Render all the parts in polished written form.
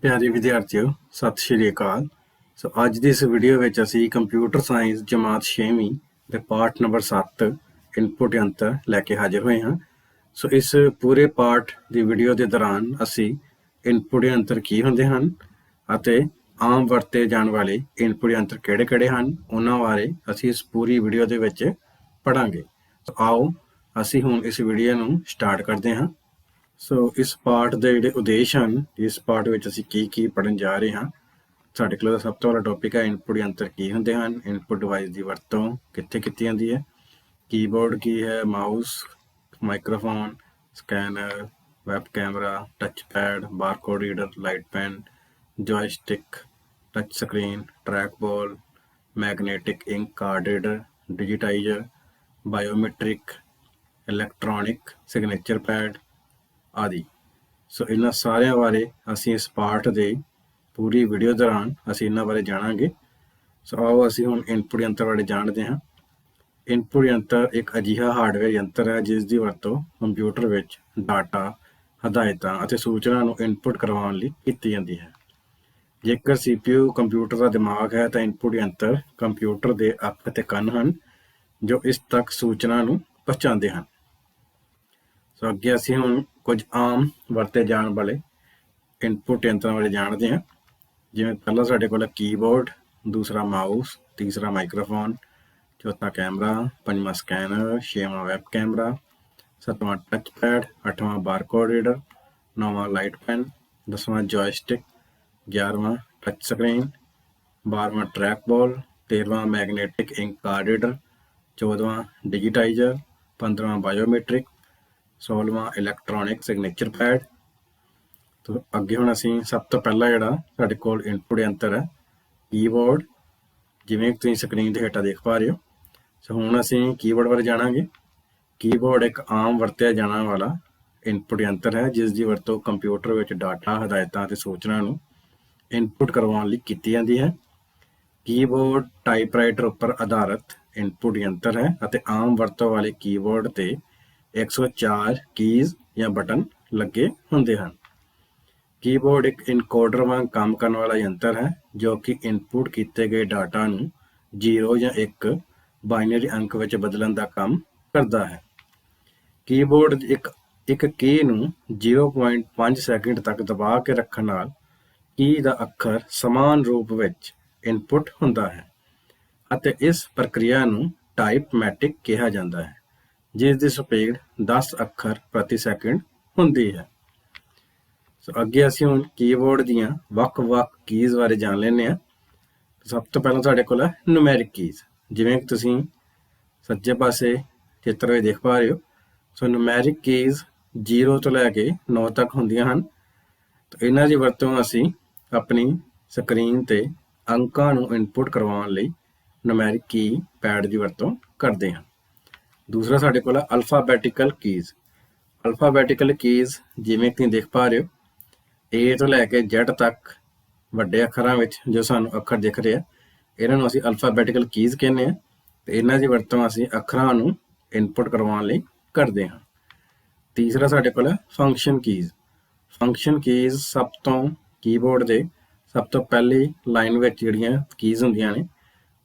प्यारे विद्यार्थियों सत श्री अकाल। सो अज की इस वीडियो में असी कंप्यूटर साइंस जमात 6वीं के पाठ नंबर 7 इनपुट यंत्र लैके हाजिर हुए हैं। सो इस पूरे पाठ की वीडियो के दौरान असी इनपुट यंत्र की होंदे हन अते आम वरते जाने वाले इनपुट यंत्र किहड़े-किहड़े हन उन्हां बारे असी इस पूरी वीडियो के विच पढ़ांगे। सो आओ असी हुण इस वीडियो नूं स्टार्ट करते हैं। सो इस पाठ के जोड़े उद्देश हैं, इस पाठ में असी की पढ़न जा रहे हैं। साढ़े को सब तो वाला टॉपिक है इनपुट यंत्र की होंदे हैं, इनपुट डिवाइस की वरतों कित्थे कीती जांदी है, कीबोर्ड की है, mouse, microphone, scanner, web camera, touch pad, barcode reader, light pen, joystick, touch screen, track ball, magnetic ink card reader, digitizer, biometric, electronic signature pad आदि। सो इन्हां सारिਆਂ बारे ਅਸੀਂ इस पाठ के पूरी वीडियो दौरान ਅਸੀਂ इन्हां बारे जाणांगे। सो आओ ਅਸੀਂ ਹੁਣ इनपुट यंत्र बारे जाणਦੇ ਹਾਂ। इनपुट यंत्र एक अजिहा हार्डवेयर यंत्र है जिस दी वरतों कंप्यूटर विच डाटा, हदायतां ਅਤੇ सूचना ਨੂੰ इनपुट करवाउण ਲਈ ਕੀਤੀ ਜਾਂਦੀ ਹੈ। ਜੇਕਰ CPU कंप्यूटर का दिमाग है तो इनपुट यंत्र कंप्यूटर के ਅੱਖ ਅਤੇ ਕੰਨ ਹਨ जो इस तक सूचना ਨੂੰ ਪਹੁੰਚਾਉਂਦੇ ਹਨ। सो अगे ਅਸੀਂ ਹੁਣ कुछ आम वरते जाने वाले इनपुट यंत्रों बारे जानते हैं। जिवें पहला साडे कोल कीबोर्ड, दूसरा माउस, तीसरा माइक्रोफोन, चौथा कैमरा, पंजवां स्कैनर, छेवां वैब कैमरा, सतवां टच पैड, अठवां बारकोड रीडर, नौवां लाइट पेन, 10वां जॉयस्टिक, 11वां टच स्क्रीन, 12वां ट्रैक बॉल, 13वां मैगनेटिक इंक कार्ड रीडर, 14वां डिजिटाइजर, 15वां बायोमेट्रिक, 16वां इलैक्ट्रॉनिक सिग्नेचर पैड। तो अगे हुण असीं सब तो पहला जिहड़ा साडे कोल इनपुट यंत्र है कीबोर्ड, जिवें तुसीं स्क्रीन ते हेठां देख पा रहे हो। सो हुण असीं कीबोर्ड बारे जाणांगे। कीबोर्ड एक आम वरतिया जाने वाला इनपुट यंत्र है जिस दी वरतों कंप्यूटर विच डाटा, हदायतां ते सूचना नूं इनपुट करवाउण लई कीती जांदी है। कीबोर्ड टाइपराइटर उपर आधारित इनपुट यंत्र है अते आम वरतों वाले कीबोर्ड ते 104 कीज़ या बटन लगे होंदे हैं। कीबोर्ड एक इनकोडर वांग काम करने वाला यंत्र है जो कि इनपुट किए गए डाटा नूं 0 या 1 बाइनरी अंक विच बदलण दा काम करता है। कीबोर्ड एक की नूं 0.5 सैकेंड तक दबा के रखण नाल की दा अखर समान रूप विच इनपुट हुंदा है अते इस प्रक्रिया नूं टाइपमैटिक कहा जाता है जिस दी स्पीड 10 अखर प्रति सैकेंड हुंदी है। सो अगे असीं हुण कीबोर्ड दीयां वख-वख कीज़ बारे जान लैंदे हां। सब तो पहला साडे कोल है न्यूमैरिक कीज़, जिवें कि तुसीं सज्जे पासे चित्र विच देख पा रहे हो। सो न्यूमैरिक कीज़ 0 तो लैके 9 तक हुंदियां हन। तो इन्हां दी वरतों असीं अपनी स्क्रीन ते अंकां नूं इनपुट करवाउण लई न्यूमैरिक की पैड दी वरतों करदे हां। दूसरा साडे कोल है अल्फाबैटिकल कीज़। अल्फाबैटिकल कीज़ जिवें कि देख पा रहे हो ए तो लैके Z तक ਵੱਡੇ ਅੱਖਰਾਂ ਵਿੱਚ ਜੋ ਸਾਨੂੰ ਅੱਖਰ ਦਿਖ ਰਹੇ ਆ ਇਹਨਾਂ ਨੂੰ ਅਸੀਂ ਅਲਫਾਬੈਟਿਕਲ ਕੀਜ਼ ਕਹਿੰਦੇ ਆ ਤੇ ਇਹਨਾਂ ਦੀ ਵਰਤੋਂ ਅਸੀਂ ਅੱਖਰਾਂ ਨੂੰ ਇਨਪੁਟ ਕਰਵਾਉਣ ਲਈ ਕਰਦੇ ਹਾਂ। ਤੀਸਰਾ ਸਾਡੇ ਕੋਲ ਹੈ ਫੰਕਸ਼ਨ ਕੀਜ਼। ਫੰਕਸ਼ਨ ਕੀਜ਼ ਸਭ ਤੋਂ ਕੀਬੋਰਡ ਦੇ ਸਭ ਤੋਂ ਪਹਿਲੀ ਲਾਈਨ ਵਿੱਚ ਜਿਹੜੀਆਂ ਕੀਜ਼ ਹੁੰਦੀਆਂ ਨੇ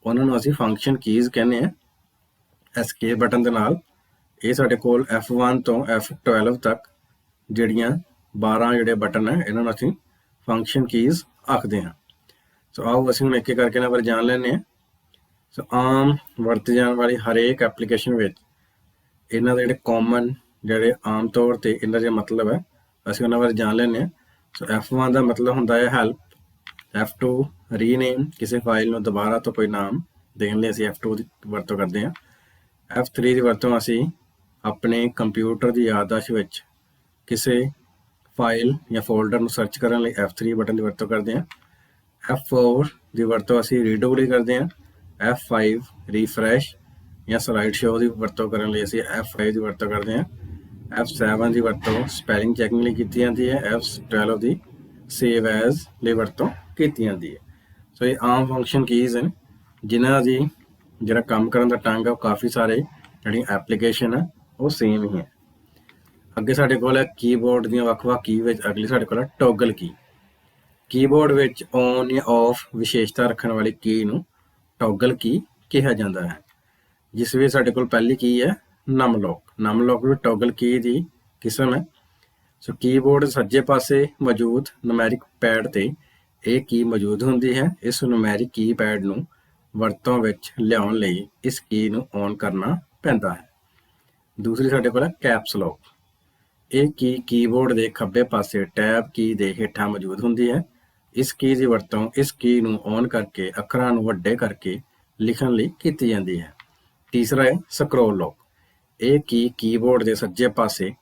ਉਹਨਾਂ ਨੂੰ ਅਸੀਂ ਫੰਕਸ਼ਨ ਕੀਜ਼ ਕਹਿੰਦੇ ਆ। ਐਸਕੇਪ ਬਟਨ ਦੇ ਨਾਲ ਇਹ ਸਾਡੇ ਕੋਲ F1 ਤੋਂ F12 ਤੱਕ ਜਿਹੜੀਆਂ 12 ਜਿਹੜੇ ਬਟਨ ਹੈ ਇਹਨਾਂ ਨੂੰ ਅਸੀਂ फंक्शन कीज़ आखते हैं। सो आओ असीं हुण एक एक करके इन्हां बारे जान लैंदे हां। सो आम वरती जाने वाली हरेक एप्लीकेशन विच इन्हां दे जिहड़े कॉमन जिहड़े आम तौर ते इन्हां दा मतलब है असीं उन्हां बारे जान लैंदे हां। सो F1 दा मतलब हुंदा है हैल्प, F2 रीनेम किसी फाइल नूं दोबारा तो कोई नाम देण लई असीं F2 दी वरतों करदे हां। F3 दी वरतों असीं अपने कंप्यूटर दी याददाश्त विच किसी फाइल या फोल्डर में सर्च करने लिए F3 बटन की वरतों करते हैं। F4 की वरतों असीं रीडो लिए करते हैं। F5 रीफ्रैश या स्लाइड शो की वरतों करने लिए असीं F5 की वरतों करते हैं। F7 की वरतों स्पैलिंग चैकिंग लिए की जाती है। F12 की सेव एज लिए वरतों की जाती है। सो ये आम फंक्शन कीज़ हैं जिन्हां दी जिहड़ा काम करन दा ढंग है काफ़ी सारे जिहड़ियां एप्लीकेशन है वो सेम ही है। अगे साडे कोल है कीबोर्ड दीयां वख-वख की विच अगली साडे कोल है टॉगल की। ਕੀਬੋਰਡ ਵਿੱਚ ਔਨ ਜਾਂ ਆਫ ਵਿਸ਼ੇਸ਼ਤਾ ਰੱਖਣ ਵਾਲੀ ਕੀ ਨੂੰ ਟੌਗਲ ਕੀ ਕਿਹਾ ਜਾਂਦਾ ਹੈ, ਜਿਸ ਵਿੱਚ ਸਾਡੇ ਕੋਲ ਪਹਿਲੀ ਕੀ ਹੈ ਨਮ ਲੋਕ ਵੀ ਟੌਗਲ ਕੀ ਦੀ ਕਿਸਮ ਹੈ। ਸੋ ਕੀਬੋਰਡ ਸੱਜੇ ਪਾਸੇ ਮੌਜੂਦ ਨੂਮੈਰਿਕ ਪੈਡ ਤੇ ਇਹ ਕੀ ਮੌਜੂਦ ਹੁੰਦੀ ਹੈ। ਇਸ ਨੂਮੈਰਿਕ ਕੀ ਪੈਡ ਨੂੰ ਵਰਤੋਂ ਵਿੱਚ ਲਿਆਉਣ ਲਈ ਇਸ ਕੀ ਨੂੰ ਔਨ ਕਰਨਾ ਪੈਂਦਾ ਹੈ। ਦੂਸਰੀ ਸਾਡੇ ਕੋਲ ਹੈ ਕੈਪਸ ਲੌਕ। ਇਹ ਕੀ ਕੀਬੋਰਡ ਦੇ ਖੱਬੇ ਪਾਸੇ ਟੈਬ ਕੀ ਦੇ ਹੇਠਾਂ ਮੌਜੂਦ ਹੁੰਦੀ ਹੈ। ਇਸ ਕੀ ਦੀ ਵਰਤੋਂ ਇਸ ਕੀ ਨੂੰ ਔਨ ਕਰਕੇ ਅੱਖਰਾਂ ਨੂੰ ਵੱਡੇ ਕਰਕੇ ਲਿਖਣ ਲਈ ਕੀਤੀ ਜਾਂਦੀ ਹੈ। ਤੀਸਰਾ ਹੈ ਸਕਰੋਲ ਲੌਕ। ਇਹ ਕੀ ਕੀਬੋਰਡ ਦੇ ਸੱਜੇ ਪਾਸੇ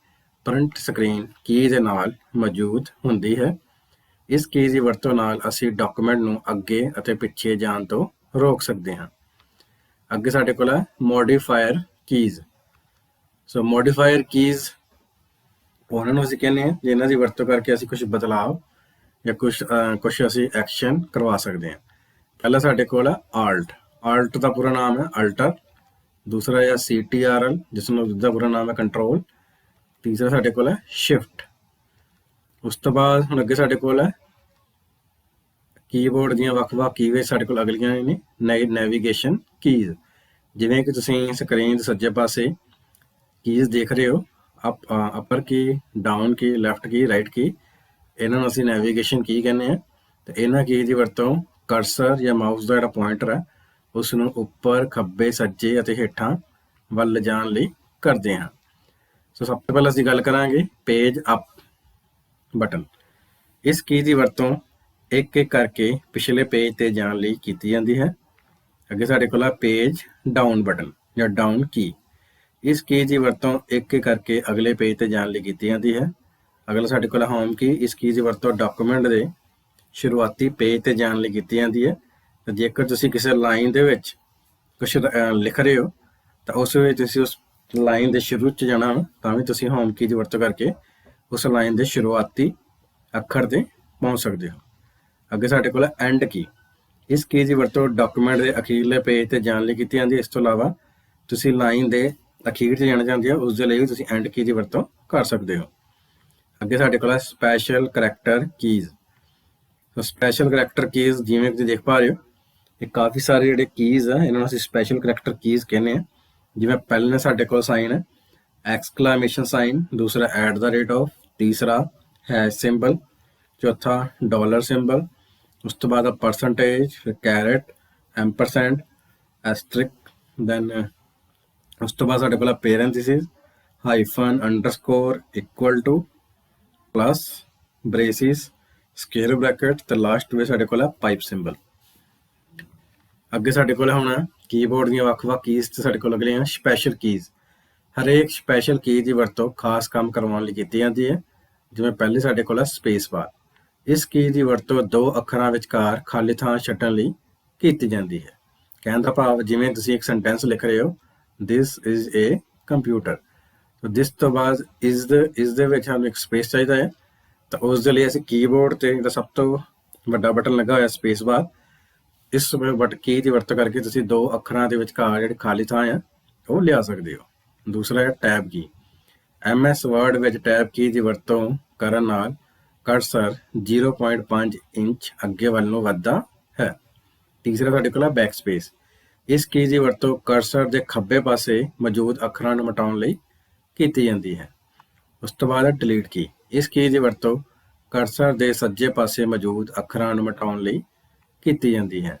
ਪ੍ਰਿੰਟ ਸਕਰੀਨ ਕੀ ਦੇ ਨਾਲ ਮੌਜੂਦ ਹੁੰਦੀ ਹੈ। ਇਸ ਕੀ ਦੀ ਵਰਤੋਂ ਨਾਲ ਅਸੀਂ ਡਾਕੂਮੈਂਟ ਨੂੰ ਅੱਗੇ ਅਤੇ ਪਿੱਛੇ ਜਾਣ ਤੋਂ ਰੋਕ ਸਕਦੇ ਹਾਂ। ਅੱਗੇ ਸਾਡੇ ਕੋਲ ਹੈ ਮੋਡੀਫਾਇਰ ਕੀਜ਼। ਸੋ ਮੋਡੀਫਾਇਰ ਕੀਜ਼ ਉਹਨਾਂ ਨੂੰ ਅਸੀਂ ਕਹਿੰਦੇ ਹਾਂ ਜਿਨ੍ਹਾਂ ਦੀ ਵਰਤੋਂ ਕਰਕੇ ਅਸੀਂ ਕੁਝ ਬਦਲਾਵ ਜਾਂ ਕੁਝ ਅਸੀਂ ਐਕਸ਼ਨ ਕਰਵਾ ਸਕਦੇ ਹਾਂ। ਪਹਿਲਾ ਸਾਡੇ ਕੋਲ ਹੈ ਆਲਟ ਦਾ ਪੂਰਾ ਨਾਮ ਹੈ ਅਲਟਰ। ਦੂਸਰਾ ਹੈ CTRL, ਜਿਸ ਦਾ ਪੂਰਾ ਨਾਮ ਹੈ ਕੰਟਰੋਲ। ਤੀਸਰਾ ਸਾਡੇ ਕੋਲ ਹੈ ਸ਼ਿਫਟ। ਉਸ ਤੋਂ ਬਾਅਦ ਹੁਣ ਅੱਗੇ ਸਾਡੇ ਕੋਲ ਹੈ ਕੀਬੋਰਡ ਦੀਆਂ ਵੱਖ-ਵੱਖ ਕੀ ਵਿੱਚ ਸਾਡੇ ਕੋਲ ਅਗਲੀਆਂ ਨੇ ਨੈਵੀਗੇਸ਼ਨ ਕੀਜ਼। ਜਿਵੇਂ ਕਿ ਤੁਸੀਂ ਸਕਰੀਨ ਦੇ ਸੱਜੇ ਪਾਸੇ ਕੀਜ਼ ਦੇਖ ਰਹੇ ਹੋ, ਅਪਰ ਕੀ, ਡਾਊਨ ਕੀ, ਲੈਫਟ ਕੀ, ਰਾਈਟ ਕੀ, ਇਹਨਾਂ ਨੂੰ ਅਸੀਂ ਨੈਵੀਗੇਸ਼ਨ ਕੀ ਕਹਿੰਦੇ ਹਾਂ। ਤੇ ਇਹਨਾਂ ਕੀ ਦੀ ਵਰਤੋਂ ਕਰਸਰ ਜਾਂ ਮਾਊਸ ਦਾ ਜਿਹੜਾ ਪੁਆਇੰਟਰ ਹੈ ਉਸ ਨੂੰ ਉੱਪਰ, ਖੱਬੇ, ਸੱਜੇ ਅਤੇ ਹੇਠਾਂ ਵੱਲ ਲਿਜਾਣ ਲਈ ਕਰਦੇ ਹਾਂ। ਸੋ ਸਭ ਤੋਂ ਪਹਿਲਾਂ ਅਸੀਂ ਗੱਲ ਕਰਾਂਗੇ ਪੇਜ ਅਪ ਬਟਨ। ਇਸ ਕੀ ਦੀ ਵਰਤੋਂ ਇੱਕ ਇੱਕ ਕਰਕੇ ਪਿਛਲੇ ਪੇਜ ਤੇ ਜਾਣ ਲਈ ਕੀਤੀ ਜਾਂਦੀ ਹੈ। ਅੱਗੇ ਸਾਡੇ ਕੋਲ ਹੈ ਪੇਜ ਡਾਊਨ ਬਟਨ ਜਾਂ ਡਾਊਨ ਕੀ। ਇਸ ਕੀ ਦੀ ਵਰਤੋਂ ਇੱਕ ਇੱਕ ਕਰਕੇ ਅਗਲੇ ਪੇਜ ਤੇ ਜਾਣ ਲਈ ਕੀਤੀ ਜਾਂਦੀ ਹੈ। ਅਗਲਾ ਸਾਡੇ ਕੋਲ ਹੋਮ ਕੀ। ਇਸ ਕੀ ਦੀ ਵਰਤੋਂ ਡਾਕੂਮੈਂਟ ਦੇ ਸ਼ੁਰੂਆਤੀ ਪੇਜ ਤੇ ਜਾਣ ਲਈ ਕੀਤੀ ਜਾਂਦੀ ਹੈ। ਤੇ ਜੇਕਰ ਤੁਸੀਂ ਕਿਸੇ ਲਾਈਨ ਦੇ ਵਿੱਚ ਕੁਛ ਲਿਖ ਰਹੇ ਹੋ ਤਾਂ ਉਸ ਵਿੱਚ ਤੁਸੀਂ ਉਸ ਲਾਈਨ ਦੇ ਸ਼ੁਰੂ 'ਚ ਜਾਣਾ ਤਾਂ ਵੀ ਤੁਸੀਂ ਹੋਮ ਕੀ ਦੀ ਵਰਤੋਂ ਕਰਕੇ ਉਸ ਲਾਈਨ ਦੇ ਸ਼ੁਰੂਆਤੀ ਅੱਖਰ ਤੇ ਪਹੁੰਚ ਸਕਦੇ ਹੋ। ਅੱਗੇ ਸਾਡੇ ਕੋਲ ਹੈ ਐਂਡ ਕੀ। ਇਸ ਕੀ ਦੀ ਵਰਤੋਂ ਡਾਕੂਮੈਂਟ ਦੇ ਅਖੀਰਲੇ ਪੇਜ ਤੇ ਜਾਣ ਲਈ ਕੀਤੀ ਜਾਂਦੀ ਹੈ। ਇਸ ਤੋਂ ਇਲਾਵਾ ਤੁਸੀਂ ਲਾਈਨ ਦੇ ਅਖੀਰ 'ਚ ਜਾਣਾ ਚਾਹੁੰਦੇ ਹੋ ਉਸ ਦੇ ਲਈ ਵੀ ਤੁਸੀਂ ਐਂਡ ਕੀ ਦੀ ਵਰਤੋਂ ਕਰ ਸਕਦੇ ਹੋ। ਅੱਗੇ ਸਾਡੇ ਕੋਲ ਹੈ special character keys. So special character keys ਜਿਵੇਂ ਤੁਸੀਂ ਦੇਖ ਪਾ ਰਹੇ ਹੋ ਇਹ ਕਾਫੀ ਸਾਰੇ ਜਿਹੜੇ ਕੀਜ਼ ਆ ਇਹਨਾਂ ਨੂੰ ਅਸੀਂ ਸਪੈਸ਼ਲ ਕਰੈਕਟਰ ਕੀਜ਼ ਕਹਿੰਦੇ ਹਾਂ। ਜਿਵੇਂ ਪਹਿਲੇ ਸਾਡੇ ਕੋਲ ਸਾਈਨ ਹੈ ਐਕਸਕਲਾਮੇਸ਼ਨ ਸਾਈਨ, ਦੂਸਰਾ @ ਤੀਸਰਾ ਹੈਸ਼ ਸਿੰਬਲ, ਚੌਥਾ ਡਾਲਰ ਸਿੰਬਲ, ਉਸ ਤੋਂ ਬਾਅਦ ਪਰਸੈਂਟੇਜ, ਫਿਰ ਕੈਰਟ, ਐਮਪਰਸੈਂਟ, ਐਸਟਰਿਕ, ਦੈਨ ਉਸ ਤੋਂ ਬਾਅਦ ਸਾਡੇ ਕੋਲ parenthesis, hyphen, underscore, equal to, plus, braces, square bracket ਤੇ ਲਾਸਟ ਵਿੱਚ ਸਾਡੇ ਕੋਲ ਹੈ ਪਾਈਪ ਸਿੰਬਲ। ਅੱਗੇ ਸਾਡੇ ਕੋਲ ਹੁਣ ਕੀਬੋਰਡ ਦੀਆਂ ਵੱਖ-ਵੱਖ ਕੀਜ਼ ਤੇ ਸਾਡੇ ਕੋਲ ਅਗਲੀਆਂ ਸਪੈਸ਼ਲ ਕੀਜ਼। ਹਰੇਕ ਸਪੈਸ਼ਲ ਕੀ ਦੀ ਵਰਤੋਂ ਖਾਸ ਕੰਮ ਕਰਵਾਉਣ ਲਈ ਕੀਤੀ ਜਾਂਦੀ ਹੈ। ਜਿਵੇਂ ਪਹਿਲੇ ਸਾਡੇ ਕੋਲ ਹੈ ਸਪੇਸ ਬਾਰ। ਇਸ ਕੀ ਦੀ ਵਰਤੋਂ ਦੋ ਅੱਖਰਾਂ ਵਿਚਕਾਰ ਖਾਲੀ ਥਾਂ ਛੱਡਣ ਲਈ ਕੀਤੀ ਜਾਂਦੀ ਹੈ। ਕਹਿਣ ਦਾ ਭਾਵ ਜਿਵੇਂ ਤੁਸੀਂ ਇੱਕ ਸੈਂਟੈਂਸ ਲਿਖ ਰਹੇ ਹੋ ਦਿਸ ਇਜ਼ ਏ ਕੰਪਿਊਟਰ, ਦਿਸ ਤੋਂ ਬਾਅਦ ਇਸ ਦੇ ਵਿੱਚ ਸਾਨੂੰ ਇੱਕ ਸਪੇਸ ਚਾਹੀਦਾ ਹੈ ਤਾਂ ਉਸ ਦੇ ਲਈ ਅਸੀਂ ਕੀਬੋਰਡ ਤੇ ਜਿਹੜਾ ਸਭ ਤੋਂ ਵੱਡਾ ਬਟਨ ਲੱਗਾ ਹੋਇਆ ਸਪੇਸ ਬਾਰ, ਇਸ ਕੀ ਦੀ ਵਰਤੋਂ ਕਰਕੇ ਤੁਸੀਂ ਦੋ ਅੱਖਰਾਂ ਦੇ ਵਿਚਕਾਰ ਜਿਹੜੀ ਖਾਲੀ ਥਾਂ ਆ ਉਹ ਲਿਆ ਸਕਦੇ ਹੋ। ਦੂਸਰਾ ਹੈ ਟੈਬ ਕੀ। MS ਵਰਡ ਵਿੱਚ ਟੈਬ ਕੀ ਦੀ ਵਰਤੋਂ ਕਰਨ ਨਾਲ ਕਰਸਰ 0.5 ਇੰਚ ਅੱਗੇ ਵੱਲ ਨੂੰ ਵੱਧਦਾ ਹੈ। ਤੀਸਰਾ ਸਾਡੇ ਕੋਲ ਹੈ ਬੈਕ ਸਪੇਸ। ਇਸ ਕੀ ਦੀ ਵਰਤੋਂ ਕਰਸਰ ਦੇ ਖੱਬੇ ਪਾਸੇ ਮੌਜੂਦ ਅੱਖਰਾਂ ਨੂੰ ਮਿਟਾਉਣ ਲਈ ਕੀਤੀ ਜਾਂਦੀ ਹੈ। ਉਸ ਤੋਂ ਬਾਅਦ ਹੈ ਡਿਲੀਟ ਕੀ। ਇਸ ਕੀ ਦੀ ਵਰਤੋਂ ਕਰਸਰ ਦੇ ਸੱਜੇ ਪਾਸੇ ਮੌਜੂਦ ਅੱਖਰਾਂ ਨੂੰ ਮਿਟਾਉਣ ਲਈ ਕੀਤੀ ਜਾਂਦੀ ਹੈ।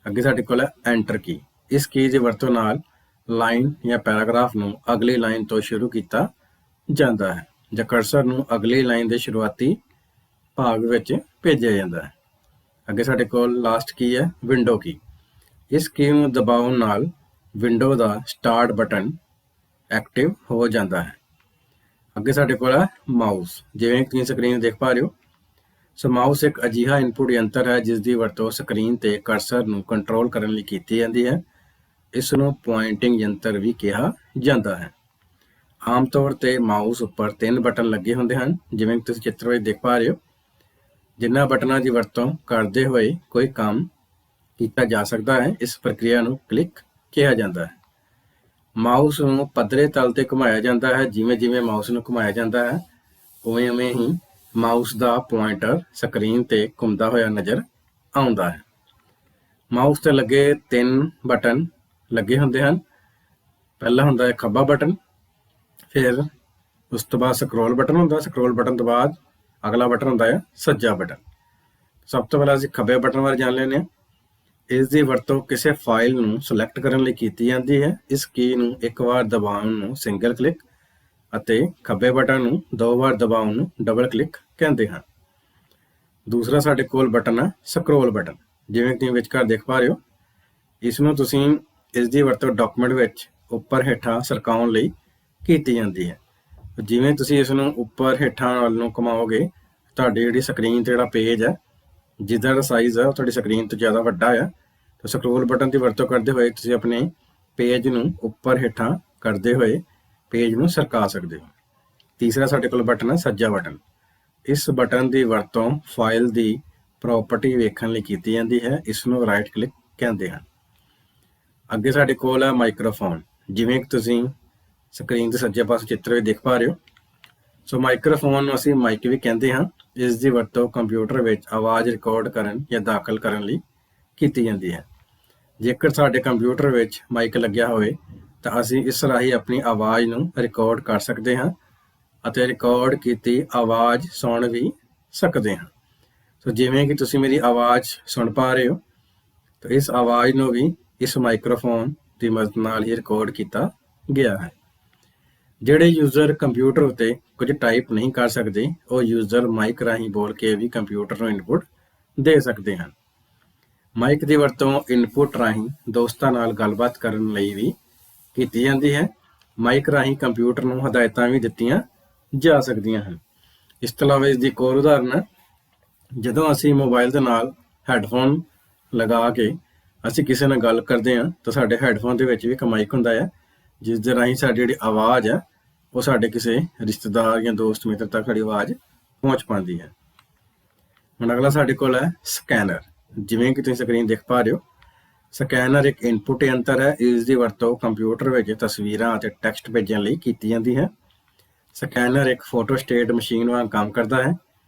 ਅੱਗੇ ਸਾਡੇ ਕੋਲ ਹੈ ਐਂਟਰ ਕੀ। ਇਸ ਕੀ ਦੀ ਵਰਤੋਂ ਨਾਲ ਲਾਈਨ ਜਾਂ ਪੈਰਾਗ੍ਰਾਫ ਨੂੰ ਅਗਲੀ ਲਾਈਨ ਤੋਂ ਸ਼ੁਰੂ ਕੀਤਾ ਜਾਂਦਾ ਹੈ ਜਾਂ ਕਰਸਰ ਨੂੰ ਅਗਲੀ ਲਾਈਨ ਦੇ ਸ਼ੁਰੂਆਤੀ ਭਾਗ ਵਿੱਚ ਭੇਜਿਆ ਜਾਂਦਾ ਹੈ। ਅੱਗੇ ਸਾਡੇ ਕੋਲ ਲਾਸਟ ਕੀ ਹੈ ਵਿੰਡੋ ਕੀ। ਇਸ ਕੀ ਨੂੰ ਦਬਾਉਣ ਨਾਲ ਵਿੰਡੋ ਦਾ ਸਟਾਰਟ ਬਟਨ ਐਕਟਿਵ ਹੋ ਜਾਂਦਾ ਹੈ। ਅੱਗੇ ਸਾਡੇ ਕੋਲ ਹੈ ਮਾਊਸ। ਜਿਵੇਂ ਤੁਸੀਂ ਸਕਰੀਨ ਦੇਖ ਪਾ ਰਹੇ ਹੋ ਸੋ ਮਾਊਸ ਇੱਕ ਅਜਿਹਾ ਇਨਪੁਟ ਯੰਤਰ ਹੈ ਜਿਸ ਦੀ ਵਰਤੋਂ ਸਕਰੀਨ ਤੇ ਕਰਸਰ ਨੂੰ ਕੰਟਰੋਲ ਕਰਨ ਲਈ ਕੀਤੀ ਜਾਂਦੀ ਹੈ। ਇਸ ਨੂੰ ਪੁਆਇੰਟਿੰਗ ਯੰਤਰ ਵੀ ਕਿਹਾ ਜਾਂਦਾ ਹੈ। ਆਮ ਤੌਰ ਤੇ ਮਾਊਸ ਉੱਪਰ 3 ਬਟਨ ਲੱਗੇ ਹੁੰਦੇ ਹਨ ਜਿਵੇਂ ਕਿ ਤੁਸੀਂ ਚਿੱਤਰ ਵਿੱਚ ਦੇਖ ਪਾ ਰਹੇ ਹੋ, ਜਿਨ੍ਹਾਂ ਬਟਨਾਂ ਦੀ ਵਰਤੋਂ ਕਰਦੇ ਹੋਏ ਕੋਈ ਕੰਮ ਕੀਤਾ ਜਾ ਸਕਦਾ ਹੈ। ਇਸ ਪ੍ਰਕਿਰਿਆ ਨੂੰ ਕਲਿੱਕ ਕਿਹਾ ਜਾਂਦਾ ਹੈ। ਮਾਊਸ ਨੂੰ ਪੱਧਰੇ ਤਲ ਤੇ ਘੁਮਾਇਆ ਜਾਂਦਾ ਹੈ। ਜਿਵੇਂ ਜਿਵੇਂ ਮਾਊਸ ਨੂੰ ਘੁਮਾਇਆ ਜਾਂਦਾ ਹੈ ਉਵੇਂ ਉਵੇਂ ਹੀ ਮਾਊਸ ਦਾ ਪੁਆਇੰਟਰ ਸਕਰੀਨ ਤੇ ਘੁੰਮਦਾ ਹੋਇਆ ਨਜ਼ਰ ਆਉਂਦਾ ਹੈ। ਮਾਊਸ ਤੇ ਲੱਗੇ 3 ਬਟਨ ਲੱਗੇ ਹੁੰਦੇ ਹਨ। ਪਹਿਲਾ ਹੁੰਦਾ ਹੈ ਖੱਬਾ ਬਟਨ, ਫਿਰ ਉਸ ਤੋਂ ਬਾਅਦ ਸਕਰੋਲ ਬਟਨ ਹੁੰਦਾ, ਸਕਰੋਲ ਬਟਨ ਤੋਂ ਬਾਅਦ ਅਗਲਾ ਬਟਨ ਹੁੰਦਾ ਹੈ ਸੱਜਾ ਬਟਨ। ਸਭ ਤੋਂ ਪਹਿਲਾਂ ਅਸੀਂ ਖੱਬੇ ਬਟਨ ਬਾਰੇ ਜਾਣ ਲੈਂਦੇ ਹਾਂ। ਇਸ ਦੀ ਵਰਤੋਂ ਕਿਸੇ ਫਾਈਲ ਨੂੰ ਸਿਲੈਕਟ ਕਰਨ ਲਈ ਕੀਤੀ ਜਾਂਦੀ ਹੈ। ਇਸ ਕੀ ਨੂੰ ਇੱਕ ਵਾਰ ਦਬਾਉਣ ਨੂੰ ਸਿੰਗਲ ਕਲਿੱਕ ਅਤੇ ਖੱਬੇ ਬਟਨ ਨੂੰ 2 ਵਾਰ ਦਬਾਉਣ ਨੂੰ ਡਬਲ ਕਲਿੱਕ ਕਹਿੰਦੇ ਹਨ। ਦੂਸਰਾ ਸਾਡੇ ਕੋਲ ਬਟਨ ਹੈ ਸਕਰੋਲ ਬਟਨ। ਜਿਵੇਂ ਕਿ ਤੁਸੀਂ ਵਿਚਕਾਰ ਦੇਖ ਪਾ ਰਹੇ ਹੋ, ਇਸ ਨੂੰ ਤੁਸੀਂ ਇਸ ਦੀ ਵਰਤੋਂ ਡਾਕੂਮੈਂਟ ਵਿੱਚ ਉੱਪਰ ਹੇਠਾਂ ਸਰਕਾਉਣ ਲਈ ਕੀਤੀ ਜਾਂਦੀ ਹੈ। ਜਿਵੇਂ ਤੁਸੀਂ ਇਸ ਨੂੰ ਉੱਪਰ ਹੇਠਾਂ ਵੱਲ ਨੂੰ ਘੁਮਾਓਗੇ, ਤੁਹਾਡੀ ਜਿਹੜੀ ਸਕਰੀਨ ਤੇ ਜਿਹੜਾ ਪੇਜ ਹੈ, ਜਿਸਦਾ ਦਾ ਸਾਈਜ਼ ਹੈ ਉਹ ਤੁਹਾਡੀ ਸਕਰੀਨ ਤੋਂ ਜ਼ਿਆਦਾ ਵੱਡਾ ਹੈ, ਤਾਂ ਸਕਰੋਲ ਬਟਨ ਦੀ ਵਰਤੋਂ ਕਰਦੇ ਹੋਏ ਤੁਸੀਂ ਆਪਣੇ ਪੇਜ ਨੂੰ ਉੱਪਰ ਹੇਠਾਂ ਕਰਦੇ ਹੋਏ ਪੇਜ ਨੂੰ ਸਰਕਾ ਸਕਦੇ ਹੋ। ਤੀਸਰਾ ਸਾਡੇ ਕੋਲ ਬਟਨ ਹੈ ਸੱਜਾ ਬਟਨ। ਇਸ ਬਟਨ ਦੀ ਵਰਤੋਂ ਫਾਈਲ ਦੀ ਪ੍ਰੋਪਰਟੀ ਵੇਖਣ ਲਈ ਕੀਤੀ ਜਾਂਦੀ ਹੈ। ਇਸ ਨੂੰ ਰਾਈਟ ਕਲਿੱਕ ਕਹਿੰਦੇ ਹਨ। ਅੱਗੇ ਸਾਡੇ ਕੋਲ ਹੈ ਮਾਈਕਰੋਫੋਨ। ਜਿਵੇਂ ਕਿ ਤੁਸੀਂ ਸਕਰੀਨ ਦੇ ਸੱਜੇ ਪਾਸੇ ਚਿੱਤਰ ਵਿੱਚ ਦੇਖ ਪਾ ਰਹੇ ਹੋ, ਸੋ ਮਾਈਕਰੋਫੋਨ ਨੂੰ ਅਸੀਂ ਮਾਈਕ ਵੀ ਕਹਿੰਦੇ ਹਾਂ। ਇਸ ਦੀ ਵਰਤੋਂ ਕੰਪਿਊਟਰ ਵਿੱਚ ਆਵਾਜ਼ ਰਿਕਾਰਡ ਕਰਨ ਜਾਂ ਦਾਖਲ ਕਰਨ ਲਈ ਕੀਤੀ ਜਾਂਦੀ ਹੈ। ਜੇਕਰ ਸਾਡੇ ਕੰਪਿਊਟਰ ਵਿੱਚ ਮਾਈਕ ਲੱਗਿਆ ਹੋਵੇ ਤਾਂ ਅਸੀਂ ਇਸ ਰਾਹੀਂ ਆਪਣੀ ਆਵਾਜ਼ ਨੂੰ ਰਿਕਾਰਡ ਕਰ ਸਕਦੇ ਹਾਂ ਅਤੇ ਰਿਕਾਰਡ ਕੀਤੀ ਆਵਾਜ਼ ਸੁਣ ਵੀ ਸਕਦੇ ਹਾਂ। ਸੋ ਜਿਵੇਂ ਕਿ ਤੁਸੀਂ ਮੇਰੀ ਆਵਾਜ਼ ਸੁਣ ਪਾ ਰਹੇ ਹੋ, ਤਾਂ ਇਸ ਆਵਾਜ਼ ਨੂੰ ਵੀ ਇਸ ਮਾਈਕਰੋਫੋਨ ਦੀ ਮਦਦ ਨਾਲ ਹੀ ਰਿਕਾਰਡ ਕੀਤਾ ਗਿਆ ਹੈ। ਜਿਹੜੇ ਯੂਜ਼ਰ ਕੰਪਿਊਟਰ ਉੱਤੇ ਕੁਝ ਟਾਈਪ ਨਹੀਂ ਕਰ ਸਕਦੇ, ਉਹ ਯੂਜ਼ਰ ਮਾਈਕ ਰਾਹੀਂ ਬੋਲ ਕੇ ਵੀ ਕੰਪਿਊਟਰ ਨੂੰ ਇਨਪੁਟ ਦੇ ਸਕਦੇ ਹਨ। ਮਾਈਕ ਦੀ ਵਰਤੋਂ ਇਨਪੁਟ ਰਾਹੀਂ ਦੋਸਤਾਂ ਨਾਲ ਗੱਲਬਾਤ ਕਰਨ ਲਈ ਵੀ ਕੀਤੀ ਜਾਂਦੀ ਹੈ। ਮਾਈਕ ਰਾਹੀਂ ਕੰਪਿਊਟਰ ਨੂੰ ਹਦਾਇਤਾਂ ਵੀ ਦਿੱਤੀਆਂ ਜਾ ਸਕਦੀਆਂ ਹਨ। ਇਸ ਤੋਂ ਇਲਾਵਾ ਇਸ ਦੀ ਇੱਕ ਹੋਰ ਉਦਾਹਰਨ ਹੈ, ਜਦੋਂ ਅਸੀਂ ਮੋਬਾਈਲ ਦੇ ਨਾਲ ਹੈੱਡਫੋਨ ਲਗਾ ਕੇ ਅਸੀਂ ਕਿਸੇ ਨਾਲ ਗੱਲ ਕਰਦੇ ਹਾਂ ਤਾਂ ਸਾਡੇ ਹੈੱਡਫੋਨ ਦੇ ਵਿੱਚ ਵੀ ਇੱਕ ਮਾਈਕ ਹੁੰਦਾ ਹੈ, ਜਿਸ ਦੇ ਰਾਹੀਂ ਸਾਡੀ ਜਿਹੜੀ ਆਵਾਜ਼ ਹੈ ਉਹ ਸਾਡੇ ਕਿਸੇ ਰਿਸ਼ਤੇਦਾਰ ਜਾਂ ਦੋਸਤ ਮਿੱਤਰ ਤੱਕ ਸਾਡੀ ਆਵਾਜ਼ ਪਹੁੰਚ ਪਾਉਂਦੀ ਹੈ। ਹੁਣ ਅਗਲਾ ਸਾਡੇ ਕੋਲ ਹੈ ਸਕੈਨਰ। ਜਿਵੇਂ ਕਿ ਤੁਸੀਂ ਸਕਰੀਨ ਦੇਖ ਪਾ ਰਹੇ ਹੋ, ਸਕੈਨਰ ਇੱਕ ਇਨਪੁਟ ਯੰਤਰ ਹੈ। ਇਸ ਦੀ ਵਰਤੋਂ ਕੰਪਿਊਟਰ ਵਿੱਚ ਤਸਵੀਰਾਂ ਅਤੇ ਟੈਕਸਟ ਭੇਜਣ ਲਈ ਕੀਤੀ ਜਾਂਦੀ ਹੈ। ਸਕੈਨਰ ਇੱਕ ਫੋਟੋਸਟੇਟ ਮਸ਼ੀਨ ਵਾਂਗ ਕੰਮ ਕਰਦਾ ਹੈ।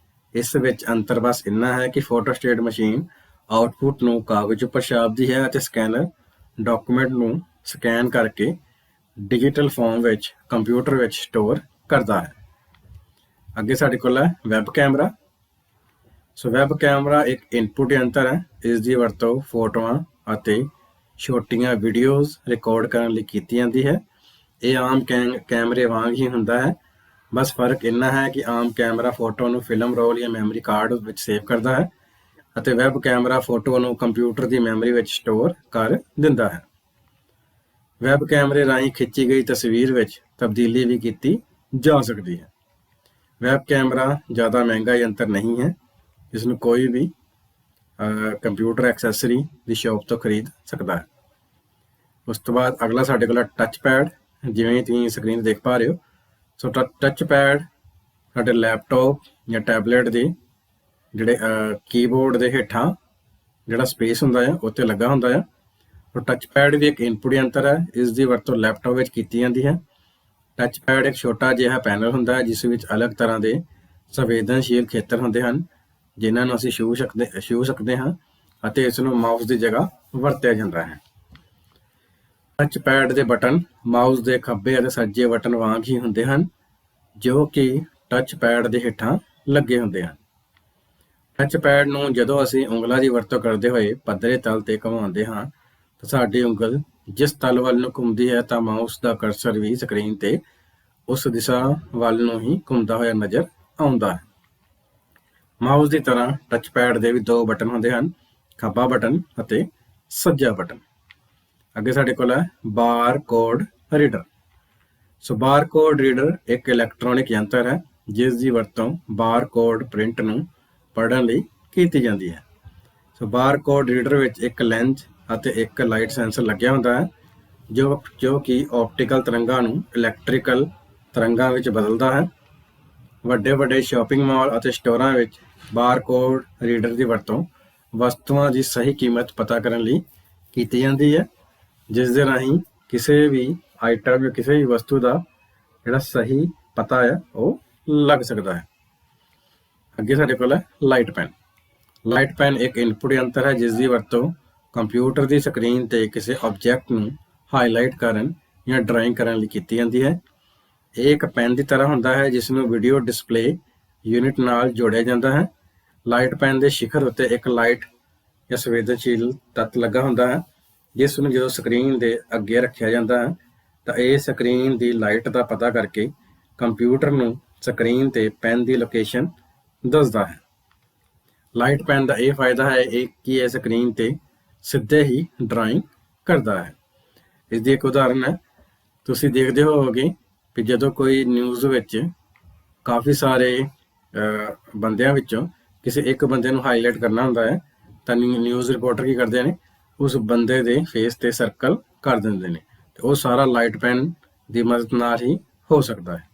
ਇਸ ਵਿੱਚ ਅੰਤਰ ਬਸ ਇੰਨਾ ਹੈ ਕਿ ਫੋਟੋਸਟੇਟ ਮਸ਼ੀਨ ਆਉਟਪੁੱਟ ਨੂੰ ਕਾਗਜ਼ ਉੱਪਰ ਛਾਪਦੀ ਹੈ ਅਤੇ ਸਕੈਨਰ ਡਾਕੂਮੈਂਟ ਨੂੰ ਸਕੈਨ ਕਰਕੇ ਡਿਜੀਟਲ ਫਾਰਮ ਵਿੱਚ ਕੰਪਿਊਟਰ ਵਿੱਚ ਸਟੋਰ ਕਰਦਾ ਹੈ। ਅੱਗੇ ਸਾਡੇ ਕੋਲ ਹੈ ਵੈਬ ਕੈਮਰਾ। ਸੋ ਵੈਬ ਕੈਮਰਾ ਇੱਕ ਇਨਪੁਟ ਯੰਤਰ ਹੈ। ਇਸ ਦੀ ਵਰਤੋਂ ਫੋਟੋਆਂ ਅਤੇ ਛੋਟੀਆਂ ਵੀਡੀਓਜ਼ ਰਿਕਾਰਡ ਕਰਨ ਲਈ ਕੀਤੀ ਜਾਂਦੀ ਹੈ। ਇਹ ਆਮ ਕੈਮਰੇ ਵਾਂਗ ਹੀ ਹੁੰਦਾ ਹੈ, ਬਸ ਫਰਕ ਇੰਨਾ ਹੈ ਕਿ ਆਮ ਕੈਮਰਾ ਫੋਟੋ ਨੂੰ ਫਿਲਮ ਰੋਲ ਜਾਂ ਮੈਮਰੀ ਕਾਰਡ ਵਿੱਚ ਸੇਵ ਕਰਦਾ ਹੈ ਅਤੇ ਵੈਬ ਕੈਮਰਾ ਫੋਟੋ ਨੂੰ ਕੰਪਿਊਟਰ ਦੀ ਮੈਮਰੀ ਵਿੱਚ ਸਟੋਰ ਕਰ ਦਿੰਦਾ ਹੈ। ਵੈਬ ਕੈਮਰੇ ਰਾਹੀਂ ਖਿੱਚੀ ਗਈ ਤਸਵੀਰ ਵਿੱਚ ਤਬਦੀਲੀ ਵੀ ਕੀਤੀ ਜਾ ਸਕਦੀ ਹੈ। ਵੈਬ ਕੈਮਰਾ ਜ਼ਿਆਦਾ ਮਹਿੰਗਾ ਯੰਤਰ ਨਹੀਂ ਹੈ। ਇਸ ਨੂੰ ਕੋਈ ਵੀ ਕੰਪਿਊਟਰ ਐਕਸੈਸਰੀ ਦੀ ਸ਼ਾਪ ਤੋਂ ਖਰੀਦ ਸਕਦਾ ਹੈ। ਉਸ ਤੋਂ ਬਾਅਦ ਅਗਲਾ ਸਾਡੇ ਕੋਲ ਟੱਚ ਪੈਡ। ਜਿਵੇਂ ਤੁਸੀਂ ਸਕਰੀਨ ਦੇਖ ਪਾ ਰਹੇ ਹੋ, ਸੋ ਟੱਚ ਪੈਡ ਸਾਡੇ ਲੈਪਟਾਪ ਜਾਂ ਟੈਬਲੇਟ ਦੇ ਜਿਹੜੇ ਕੀਬੋਰਡ ਦੇ ਹੇਠਾਂ ਜਿਹੜਾ ਸਪੇਸ ਹੁੰਦਾ ਹੈ ਉੱਤੇ ਲੱਗਾ ਹੁੰਦਾ ਹੈ। ਟੱਚ ਪੈਡ ਵੀ ਇੱਕ ਇਨਪੁਟ ਯੰਤਰ ਹੈ। ਇਸ ਦੀ ਵਰਤੋਂ ਲੈਪਟਾਪ ਵਿੱਚ ਕੀਤੀ ਜਾਂਦੀ ਹੈ। ਟੱਚ ਪੈਡ ਇੱਕ ਛੋਟਾ ਜਿਹਾ ਪੈਨਲ ਹੁੰਦਾ ਹੈ, ਜਿਸ ਵਿੱਚ ਅਲੱਗ ਤਰ੍ਹਾਂ ਦੇ ਸੰਵੇਦਨਸ਼ੀਲ ਖੇਤਰ ਹੁੰਦੇ ਹਨ, ਜਿਨ੍ਹਾਂ ਨੂੰ ਅਸੀਂ ਛੂਹ ਸਕਦੇ ਹਾਂ ਅਤੇ ਇਸ ਨੂੰ ਮਾਊਸ ਦੀ ਜਗ੍ਹਾ ਵਰਤਿਆ ਜਾਂਦਾ ਹੈ। ਟੱਚ ਪੈਡ ਦੇ ਬਟਨ ਮਾਊਸ ਦੇ ਖੱਬੇ ਅਤੇ ਸੱਜੇ ਬਟਨ ਵਾਂਗ ਹੀ ਹੁੰਦੇ ਹਨ, ਜੋ ਕਿ ਟੱਚ ਪੈਡ ਦੇ ਹੇਠਾਂ ਲੱਗੇ ਹੁੰਦੇ ਹਨ। ਟੱਚ ਪੈਡ ਨੂੰ ਜਦੋਂ ਅਸੀਂ ਉਂਗਲਾਂ ਦੀ ਵਰਤੋਂ ਕਰਦੇ ਹੋਏ ਪੱਧਰੇ ਤਲ ਤੇ ਘੁਮਾਉਂਦੇ ਹਾਂ ਤਾਂ ਸਾਡੀ ਉਂਗਲ ਜਿਸ ਤਲ ਵੱਲ ਨੂੰ ਘੁੰਮਦੀ ਹੈ ਤਾਂ ਮਾਊਸ ਦਾ ਕਰਸਰ ਵੀ ਸਕਰੀਨ ਤੇ ਉਸ ਦਿਸ਼ਾ ਵੱਲ ਨੂੰ ਹੀ ਘੁੰਮਦਾ ਹੋਇਆ ਨਜ਼ਰ ਆਉਂਦਾ ਹੈ। ਮਾਊਸ ਦੀ ਤਰ੍ਹਾਂ ਟੱਚ ਪੈਡ ਦੇ ਵੀ 2 ਬਟਨ ਹੁੰਦੇ ਹਨ, ਖੱਬਾ ਬਟਨ ਅਤੇ ਸੱਜਾ ਬਟਨ। ਅੱਗੇ ਸਾਡੇ ਕੋਲ ਹੈ ਬਾਰ ਕੋਡ ਰੀਡਰ। ਸੋ ਬਾਰ ਕੋਡ ਰੀਡਰ ਇੱਕ ਇਲੈਕਟ੍ਰੋਨਿਕ ਯੰਤਰ ਹੈ, ਜਿਸ ਦੀ ਵਰਤੋਂ ਬਾਰ ਕੋਡ ਪ੍ਰਿੰਟ ਨੂੰ ਪੜ੍ਹਨ ਲਈ ਕੀਤੀ ਜਾਂਦੀ ਹੈ। ਸੋ ਬਾਰ ਕੋਡ ਰੀਡਰ ਵਿੱਚ ਇੱਕ ਲੈਂਸ ਅਤੇ ਇੱਕ ਲਾਈਟ ਸੈਂਸਰ ਲੱਗਿਆ ਹੁੰਦਾ ਹੈ, ਜੋ ਕਿ ਆਪਟੀਕਲ ਤਰੰਗਾਂ ਨੂੰ ਇਲੈਕਟ੍ਰੀਕਲ ਤਰੰਗਾਂ ਵਿੱਚ ਬਦਲਦਾ ਹੈ। ਵੱਡੇ ਸ਼ਾਪਿੰਗ ਮਾਲ ਅਤੇ ਸਟੋਰਾਂ ਵਿੱਚ ਬਾਰ ਕੋਡ ਰੀਡਰ ਦੀ ਵਰਤੋਂ ਵਸਤੂਆਂ ਦੀ ਸਹੀ ਕੀਮਤ ਪਤਾ ਕਰਨ ਲਈ ਕੀਤੀ ਜਾਂਦੀ ਹੈ, ਜਿਸ ਦੇ ਰਾਹੀਂ ਕਿਸੇ ਵੀ ਆਈਟਮ ਜਾਂ ਕਿਸੇ ਵੀ ਵਸਤੂ ਦਾ ਜਿਹੜਾ ਸਹੀ ਪਤਾ ਹੈ ਉਹ ਲੱਗ ਸਕਦਾ ਹੈ। ਅੱਗੇ ਸਾਡੇ ਕੋਲ ਹੈ ਲਾਈਟ ਪੈਨ। ਲਾਈਟ ਪੈਨ ਇੱਕ ਇਨਪੁਟ ਯੰਤਰ ਹੈ ਜਿਸ ਦੀ ਵਰਤੋਂ ਕੰਪਿਊਟਰ ਦੀ ਸਕਰੀਨ ਤੇ ਕਿਸੇ ਆਬਜੈਕਟ ਨੂੰ ਹਾਈਲਾਈਟ ਕਰਨ ਜਾਂ ਡਰਾਇੰਗ ਕਰਨ ਲਈ ਕੀਤੀ ਜਾਂਦੀ ਹੈ। ਇਹ ਇੱਕ ਪੈਨ ਦੀ ਤਰ੍ਹਾਂ ਹੁੰਦਾ ਹੈ ਜਿਸ ਨੂੰ ਵੀਡੀਓ ਡਿਸਪਲੇ ਯੂਨਿਟ ਨਾਲ ਜੋੜਿਆ ਜਾਂਦਾ ਹੈ। ਲਾਈਟ ਪੈਨ ਦੇ ਸ਼ਿਖਰ ਉੱਤੇ ਇੱਕ ਲਾਈਟ ਜਾਂ ਸੰਵੇਦਨਸ਼ੀਲ ਤੱਤ ਲੱਗਾ ਹੁੰਦਾ ਹੈ ਜਿਸ ਨੂੰ ਜਦੋਂ ਸਕਰੀਨ ਦੇ ਅੱਗੇ ਰੱਖਿਆ ਜਾਂਦਾ ਹੈ ਤਾਂ ਇਹ ਸਕਰੀਨ ਦੀ ਲਾਈਟ ਦਾ ਪਤਾ ਕਰਕੇ ਕੰਪਿਊਟਰ ਨੂੰ ਸਕਰੀਨ ਤੇ ਪੈਨ ਦੀ ਲੋਕੇਸ਼ਨ ਦੱਸਦਾ ਹੈ। ਲਾਈਟ ਪੈਨ ਦਾ ਇਹ ਫਾਇਦਾ ਹੈ ਕਿ ਇਹ ਸਕਰੀਨ ਤੇ ਸਿੱਧੇ ਹੀ ਡਰਾਇੰਗ ਕਰਦਾ ਹੈ। ਇਸ ਦੀ ਇੱਕ ਉਦਾਹਰਨ ਹੈ, ਤੁਸੀਂ ਦੇਖਦੇ ਹੋਵੋਗੇ ਕਿ ਜਦੋਂ ਕੋਈ ਨਿਊਜ਼ ਵਿੱਚ ਕਾਫੀ ਸਾਰੇ ਬੰਦਿਆਂ ਵਿੱਚੋਂ ਕਿਸੇ ਇੱਕ ਬੰਦੇ ਨੂੰ ਹਾਈਲਾਈਟ ਕਰਨਾ ਹੁੰਦਾ ਹੈ ਤਾਂ ਨਿਊਜ਼ ਰਿਪੋਰਟਰ ਕੀ ਕਰਦੇ ਨੇ, ਉਸ ਬੰਦੇ ਦੇ ਫੇਸ ਤੇ ਸਰਕਲ ਕਰ ਦਿੰਦੇ ਨੇ ਤੇ ਉਹ ਸਾਰਾ ਲਾਈਟ ਪੈਨ ਦੀ ਮਦਦ ਨਾਲ ਹੀ ਹੋ ਸਕਦਾ ਹੈ।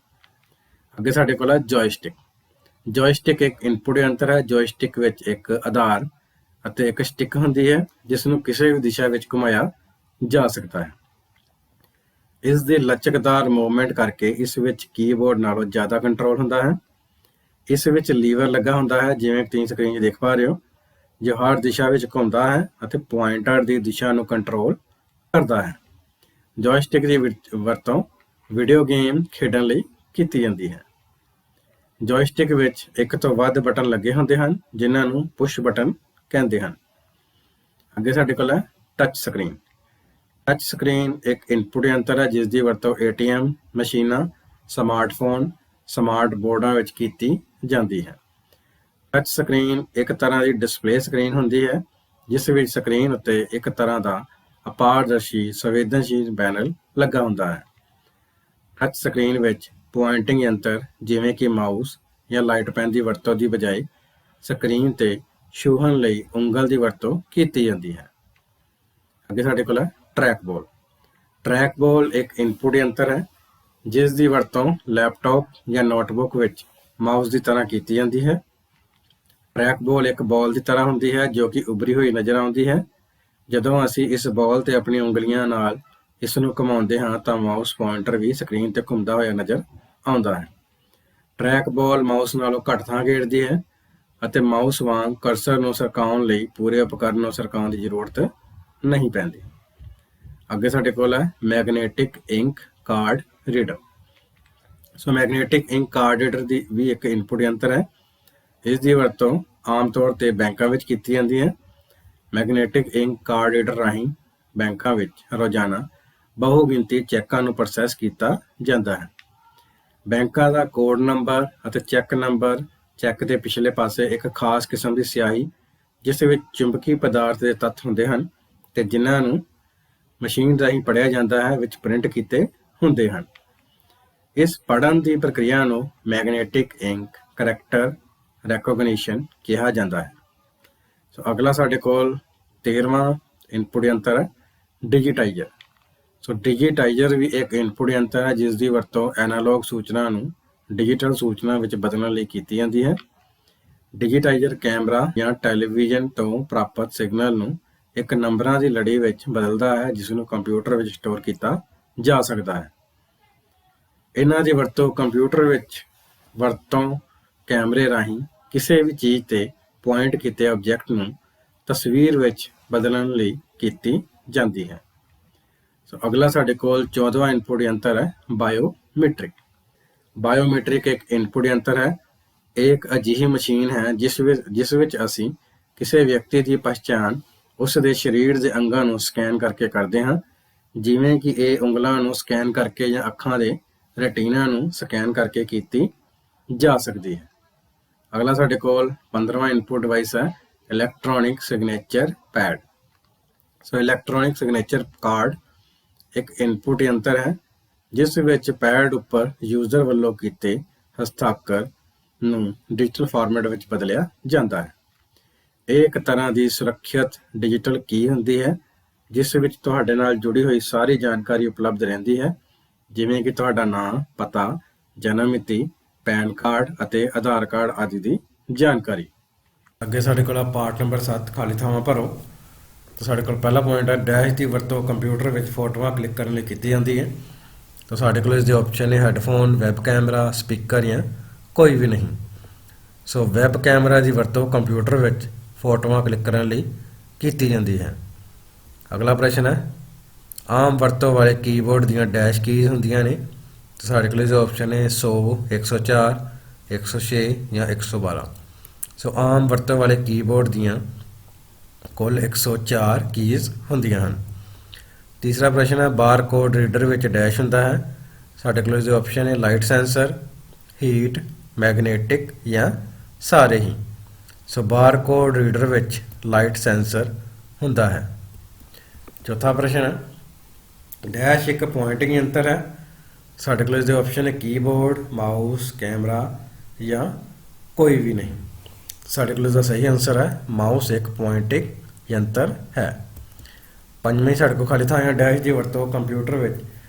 ਅੱਗੇ ਸਾਡੇ ਕੋਲ ਹੈ ਜੋਇਸਟਿਕ। ਜੋਇਸਟਿਕ ਇੱਕ ਇਨਪੁਟ ਯੰਤਰ ਹੈ। ਜੋਇਸਟਿਕ ਵਿੱਚ ਇੱਕ ਆਧਾਰ ਅਤੇ ਇੱਕ ਸਟਿਕ ਹੁੰਦੀ ਹੈ ਜਿਸ ਨੂੰ ਕਿਸੇ ਵੀ ਦਿਸ਼ਾ ਵਿੱਚ ਘੁਮਾਇਆ ਜਾ ਸਕਦਾ ਹੈ। ਇਸ ਦੀ ਲਚਕਦਾਰ ਮੂਵਮੈਂਟ ਕਰਕੇ ਇਸ ਵਿੱਚ ਕੀਬੋਰਡ ਨਾਲੋਂ ਜ਼ਿਆਦਾ ਕੰਟਰੋਲ ਹੁੰਦਾ ਹੈ। ਇਸ ਵਿੱਚ ਲੀਵਰ ਲੱਗਾ ਹੁੰਦਾ ਹੈ ਜਿਵੇਂ ਤੁਸੀਂ ਸਕਰੀਨ 'ਚ ਦੇਖ ਪਾ ਰਹੇ ਹੋ, ਜੋ ਹਰ ਦਿਸ਼ਾ ਵਿੱਚ ਘੁੰਮਦਾ ਹੈ ਅਤੇ ਪੁਆਇੰਟਰ ਦੀ ਦਿਸ਼ਾ ਨੂੰ ਕੰਟਰੋਲ ਕਰਦਾ ਹੈ। ਜੋਇਸਟਿਕ ਦੀ ਵਰਤੋਂ ਵੀਡੀਓ ਗੇਮ ਖੇਡਣ ਲਈ ਕੀਤੀ ਜਾਂਦੀ ਹੈ। ਜੋਇਸਟਿਕ ਵਿੱਚ ਇੱਕ ਤੋਂ ਵੱਧ ਬਟਨ ਲੱਗੇ ਹੁੰਦੇ ਹਨ ਜਿਨ੍ਹਾਂ ਨੂੰ ਪੁਸ਼ ਬਟਨ ਕਹਿੰਦੇ ਹਨ। ਅੱਗੇ ਸਾਡੇ ਕੋਲ ਹੈ ਟੱਚ ਸਕਰੀਨ। ਟੱਚ ਸਕਰੀਨ ਇੱਕ ਇਨਪੁਟ ਯੰਤਰ ਹੈ ਜਿਸ ਦੀ ਵਰਤੋਂ ATM ਮਸ਼ੀਨਾਂ, ਸਮਾਰਟਫੋਨ, ਸਮਾਰਟ ਬੋਰਡਾਂ ਵਿੱਚ ਕੀਤੀ ਜਾਂਦੀ ਹੈ। ਟੱਚ ਸਕਰੀਨ ਇੱਕ ਤਰ੍ਹਾਂ ਦੀ ਡਿਸਪਲੇ ਸਕਰੀਨ ਹੁੰਦੀ ਹੈ ਜਿਸ ਵਿੱਚ ਸਕਰੀਨ ਉੱਤੇ ਇੱਕ ਤਰ੍ਹਾਂ ਦਾ ਅਪਾਰਦਰਸ਼ੀ ਸੰਵੇਦਨਸ਼ੀਲ ਪੈਨਲ ਲੱਗਾ ਹੁੰਦਾ ਹੈ। ਟੱਚ ਸਕਰੀਨ ਵਿੱਚ ਪੁਆਇੰਟਿੰਗ ਯੰਤਰ ਜਿਵੇਂ ਕਿ ਮਾਊਸ ਜਾਂ ਲਾਈਟ ਪੈਨ ਦੀ ਵਰਤੋਂ ਦੀ ਬਜਾਏ ਸਕਰੀਨ ਤੇ ਛੂਹਣ ਲਈ ਉਂਗਲ ਦੀ ਵਰਤੋਂ ਕੀਤੀ ਜਾਂਦੀ ਹੈ। ਅੱਗੇ ਸਾਡੇ ਕੋਲ ਹੈ ਟਰੈਕ ਬਾਲ। ਟਰੈਕ ਬਾਲ ਇੱਕ ਇਨਪੁਟ ਯੰਤਰ ਹੈ ਜਿਸ ਦੀ ਵਰਤੋਂ ਲੈਪਟਾਪ ਜਾਂ ਨੋਟਬੁੱਕ ਵਿੱਚ ਮਾਊਸ ਦੀ ਤਰ੍ਹਾਂ ਕੀਤੀ ਜਾਂਦੀ ਹੈ। ਟਰੈਕ ਬਾਲ ਇੱਕ ਬਾਲ ਦੀ ਤਰ੍ਹਾਂ ਹੁੰਦੀ ਹੈ ਜੋ ਕਿ ਉੱਭਰੀ ਹੋਈ ਨਜ਼ਰ ਆਉਂਦੀ ਹੈ। ਜਦੋਂ ਅਸੀਂ ਇਸ ਬਾਲ ਤੇ ਆਪਣੀ ਉਂਗਲੀਆਂ ਨਾਲ ਇਸ ਨੂੰ ਘੁਮਾਉਂਦੇ ਹਾਂ ਤਾਂ ਮਾਊਸ ਪੁਆਇੰਟਰ ਵੀ ਸਕਰੀਨ ਤੇ ਘੁੰਮਦਾ ਹੋਇਆ ਨਜ਼ਰ ਆਉਂਦਾ ਹੈ। ਟਰੈਕ ਬਾਲ ਮਾਊਸ ਨਾਲੋਂ ਘੱਟ ਥਾਂ ਘੇਰਦੀ ਹੈ ਅਤੇ ਮਾਊਸ ਵਾਂਗ ਕਰਸਰ ਨੂੰ ਸਰਕਾਉਣ ਲਈ ਪੂਰੇ ਉਪਕਰਨ ਨੂੰ ਸਰਕਾਉਣ ਦੀ ਜ਼ਰੂਰਤ ਨਹੀਂ ਪੈਂਦੀ। ਅੱਗੇ ਸਾਡੇ ਕੋਲ ਹੈ ਮੈਗਨੇਟਿਕ ਇੰਕ ਕਾਰਡ ਰੀਡਰ। ਸੋ ਮੈਗਨੇਟਿਕ ਇੰਕ ਕਾਰਡ ਰੀਡਰ ਦੀ ਵੀ ਇੱਕ ਇਨਪੁਟ ਯੰਤਰ ਹੈ। ਇਸ ਦੀ ਵਰਤੋਂ ਆਮ ਤੌਰ ਤੇ ਬੈਂਕਾਂ ਵਿੱਚ ਕੀਤੀ ਜਾਂਦੀ ਹੈ। ਮੈਗਨੇਟਿਕ ਇੰਕ ਕਾਰਡ ਰੀਡਰ ਰਾਹੀਂ ਬੈਂਕਾਂ ਵਿੱਚ ਰੋਜ਼ਾਨਾ ਬਹੁਗਿਣਤੀ ਚੈੱਕਾਂ ਨੂੰ ਪ੍ਰੋਸੈਸ ਕੀਤਾ ਜਾਂਦਾ ਹੈ। ਬੈਂਕਾਂ ਦਾ ਕੋਡ ਨੰਬਰ ਅਤੇ ਚੈੱਕ ਨੰਬਰ ਚੈੱਕ ਦੇ ਪਿਛਲੇ ਪਾਸੇ ਇੱਕ ਖਾਸ ਕਿਸਮ ਦੀ ਸਿਆਹੀ ਜਿਸ ਵਿੱਚ ਚੁੰਬਕੀ ਪਦਾਰਥ ਦੇ ਤੱਤ ਹੁੰਦੇ ਹਨ ਤੇ ਜਿਨ੍ਹਾਂ ਨੂੰ ਮਸ਼ੀਨ ਰਾਹੀਂ ਪੜ੍ਹਿਆ ਜਾਂਦਾ ਹੈ ਵਿੱਚ ਪ੍ਰਿੰਟ ਕੀਤੇ ਹੁੰਦੇ ਹਨ। ਇਸ ਪੜ੍ਹਨ ਦੀ ਪ੍ਰਕਿਰਿਆ ਨੂੰ ਮੈਗਨੇਟਿਕ ਇੰਕ ਕਰੈਕਟਰ ਰੈਕੋਗਨੀਸ਼ਨ ਕਿਹਾ ਜਾਂਦਾ ਹੈ। ਸੋ ਅਗਲਾ ਸਾਡੇ ਕੋਲ 13ਵਾਂ ਇਨਪੁਟ ਯੰਤਰ ਹੈ ਡਿਜੀਟਾਈਜ਼ਰ। ਸੋ ਡਿਜੀਟਾਈਜ਼ਰ ਵੀ ਇੱਕ ਇਨਪੁਟ ਯੰਤਰ ਹੈ ਜਿਸ ਦੀ ਵਰਤੋਂ ਐਨਾਲੌਗ ਸੂਚਨਾ ਨੂੰ ਡਿਜੀਟਲ ਸੂਚਨਾ ਵਿੱਚ ਬਦਲਣ ਲਈ ਕੀਤੀ ਜਾਂਦੀ ਹੈ। ਡਿਜੀਟਾਈਜ਼ਰ ਕੈਮਰਾ ਜਾਂ ਟੈਲੀਵਿਜ਼ਨ ਤੋਂ ਪ੍ਰਾਪਤ ਸਿਗਨਲ ਨੂੰ ਇੱਕ ਨੰਬਰਾਂ ਦੀ ਲੜੀ ਵਿੱਚ ਬਦਲਦਾ ਹੈ ਜਿਸ ਨੂੰ ਕੰਪਿਊਟਰ ਵਿੱਚ ਸਟੋਰ ਕੀਤਾ ਜਾ ਸਕਦਾ ਹੈ। ਇਹਨਾਂ ਦੀ ਵਰਤੋਂ ਕੰਪਿਊਟਰ ਵਿੱਚ ਵਰਤੋਂ ਕੈਮਰੇ ਰਾਹੀਂ ਕਿਸੇ ਵੀ ਚੀਜ਼ ਤੇ ਪੁਆਇੰਟ ਕੀਤੇ ਆਬਜੈਕਟ ਨੂੰ ਤਸਵੀਰ ਵਿੱਚ ਬਦਲਣ ਲਈ ਕੀਤੀ ਜਾਂਦੀ ਹੈ। ਸੋ ਅਗਲਾ ਸਾਡੇ ਕੋਲ 14ਵਾਂ ਇਨਪੁਟ ਯੰਤਰ ਹੈ ਬਾਇਓਮੀਟ੍ਰਿਕ। ਬਾਇਓਮੀਟ੍ਰਿਕ ਇੱਕ ਇਨਪੁਟ ਯੰਤਰ ਹੈ। ਇਹ ਇੱਕ ਅਜਿਹੀ ਮਸ਼ੀਨ ਹੈ ਜਿਸ ਵਿੱਚ ਅਸੀਂ ਕਿਸੇ ਵਿਅਕਤੀ ਦੀ ਪਛਾਣ ਉਸ ਦੇ ਸਰੀਰ ਦੇ ਅੰਗਾਂ ਨੂੰ ਸਕੈਨ ਕਰਕੇ ਕਰਦੇ ਹਾਂ, ਜਿਵੇਂ ਕਿ ਇਹ ਉਂਗਲਾਂ ਨੂੰ ਸਕੈਨ ਕਰਕੇ ਜਾਂ ਅੱਖਾਂ ਦੇ ਰੈਟੀਨਾ ਨੂੰ ਸਕੈਨ ਕਰਕੇ ਕੀਤੀ ਜਾ ਸਕਦੀ ਹੈ। ਅਗਲਾ ਸਾਡੇ ਕੋਲ 15ਵਾਂ ਇਨਪੁਟ ਡਿਵਾਈਸ ਹੈ ਇਲੈਕਟ੍ਰੋਨਿਕ ਸਿਗਨੇਚਰ ਪੈਡ। ਸੋ ਇਲੈਕਟ੍ਰੋਨਿਕ ਸਿਗਨੇਚਰ ਕਾਰਡ ਇੱਕ ਇਨਪੁਟ ਯੰਤਰ ਹੈ ਜਿਸ ਵਿੱਚ ਪੈਡ ਉੱਪਰ ਯੂਜ਼ਰ ਵੱਲੋਂ ਕੀਤੇ ਹਸਤਾਖਰ ਨੂੰ ਡਿਜੀਟਲ ਫਾਰਮੈਟ ਵਿੱਚ ਬਦਲਿਆ ਜਾਂਦਾ ਹੈ। ਇਹ ਇੱਕ ਤਰ੍ਹਾਂ ਦੀ ਸੁਰੱਖਿਅਤ ਡਿਜੀਟਲ ਕੀ ਹੁੰਦੀ ਹੈ ਜਿਸ ਵਿੱਚ ਤੁਹਾਡੇ ਨਾਲ ਜੁੜੀ ਹੋਈ ਸਾਰੀ ਜਾਣਕਾਰੀ ਉਪਲਬਧ ਰਹਿੰਦੀ ਹੈ, ਜਿਵੇਂ ਕਿ ਤੁਹਾਡਾ ਨਾਮ, ਪਤਾ, ਜਨਮ ਮਿਤੀ, ਪੈਨ ਕਾਰਡ ਅਤੇ ਆਧਾਰ ਕਾਰਡ ਆਦਿ ਦੀ ਜਾਣਕਾਰੀ। ਅੱਗੇ ਸਾਡੇ ਕੋਲ ਪਾਰਟ ਨੰਬਰ 7 ਖਾਲੀ ਥਾਵਾਂ ਭਰੋ। ਤਾਂ ਸਾਡੇ ਕੋਲ ਪਹਿਲਾ ਪੁਆਇੰਟ ਹੈ ਡੈਸ਼ ਦੀ ਵਰਤੋਂ ਕੰਪਿਊਟਰ ਵਿੱਚ ਫੋਟੋਆਂ ਕਲਿੱਕ ਕਰਨ ਲਈ ਕੀਤੀ ਜਾਂਦੀ ਹੈ। ਤਾਂ ਸਾਡੇ ਕੋਲ ਇਸ ਦੇ ਆਪਸ਼ਨ ਨੇ ਹੈੱਡਫੋਨ, ਵੈਬ ਕੈਮਰਾ, ਸਪੀਕਰ ਜਾਂ ਕੋਈ ਵੀ ਨਹੀਂ। ਸੋ ਵੈਬ ਕੈਮਰਾ ਦੀ ਵਰਤੋਂ ਕੰਪਿਊਟਰ ਵਿੱਚ ਫੋਟੋਆਂ ਕਲਿੱਕ ਕਰਨ ਲਈ ਕੀਤੀ ਜਾਂਦੀ ਹੈ। ਅਗਲਾ ਪ੍ਰਸ਼ਨ ਹੈ, ਆਮ ਵਰਤੋਂ ਵਾਲੇ ਕੀਬੋਰਡ ਦੀਆਂ ਡੈਸ਼ ਕੀਜ਼ ਹੁੰਦੀਆਂ ਨੇ। ਤਾਂ ਸਾਡੇ ਕੋਲ ਇਹਦੇ ਆਪਸ਼ਨ ਨੇ 100, 104, 106 ਜਾਂ 112। ਸੋ ਆਮ ਵਰਤੋਂ ਵਾਲੇ ਕੀਬੋਰਡ ਦੀਆਂ ਕੁੱਲ 104 ਕੀਜ਼ ਹੁੰਦੀਆਂ ਹਨ। ਤੀਸਰਾ ਪ੍ਰਸ਼ਨ ਹੈ, ਬਾਰਕੋਡ ਰੀਡਰ ਵਿੱਚ ਡੈਸ਼ ਹੁੰਦਾ ਹੈ। ਸਾਡੇ ਕੋਲ ਇਹਦੇ ਆਪਸ਼ਨ ਨੇ ਲਾਈਟ ਸੈਂਸਰ, ਹੀਟ, ਮੈਗਨੇਟਿਕ ਜਾਂ ਸਾਰੇ ਹੀ। ਸੋ ਬਾਰਕੋਡ ਰੀਡਰ ਵਿੱਚ ਲਾਈਟ ਸੈਂਸਰ ਹੁੰਦਾ ਹੈ। ਚੌਥਾ ਪ੍ਰਸ਼ਨ ਹੈ, ਡੈਸ਼ ਇੱਕ ਪੁਆਇੰਟਿੰਗ ਯੰਤਰ ਹੈ। ਸਾਡੇ ਕੋਲ ਇਸਦੇ ਆਪਸ਼ਨ ਹੈ ਕੀਬੋਰਡ, ਮਾਊਸ, ਕੈਮਰਾ ਜਾਂ ਕੋਈ ਵੀ ਨਹੀਂ। ਸਾਡੇ ਕੋਲ ਇਸਦਾ ਸਹੀ ਆਨਸਰ ਹੈ ਮਾਊਸ ਇੱਕ ਪੁਆਇੰਟਿੰਗ ਯੰਤਰ ਹੈ। ਪੰਜਵੀਂ ਸਾਡੇ ਕੋਲ ਖਾਲੀ ਥਾਂ ਹੈ, ਡੈਸ਼ ਦੀ ਵਰਤੋਂ ਕੰਪਿਊਟਰ ਵਿੱਚ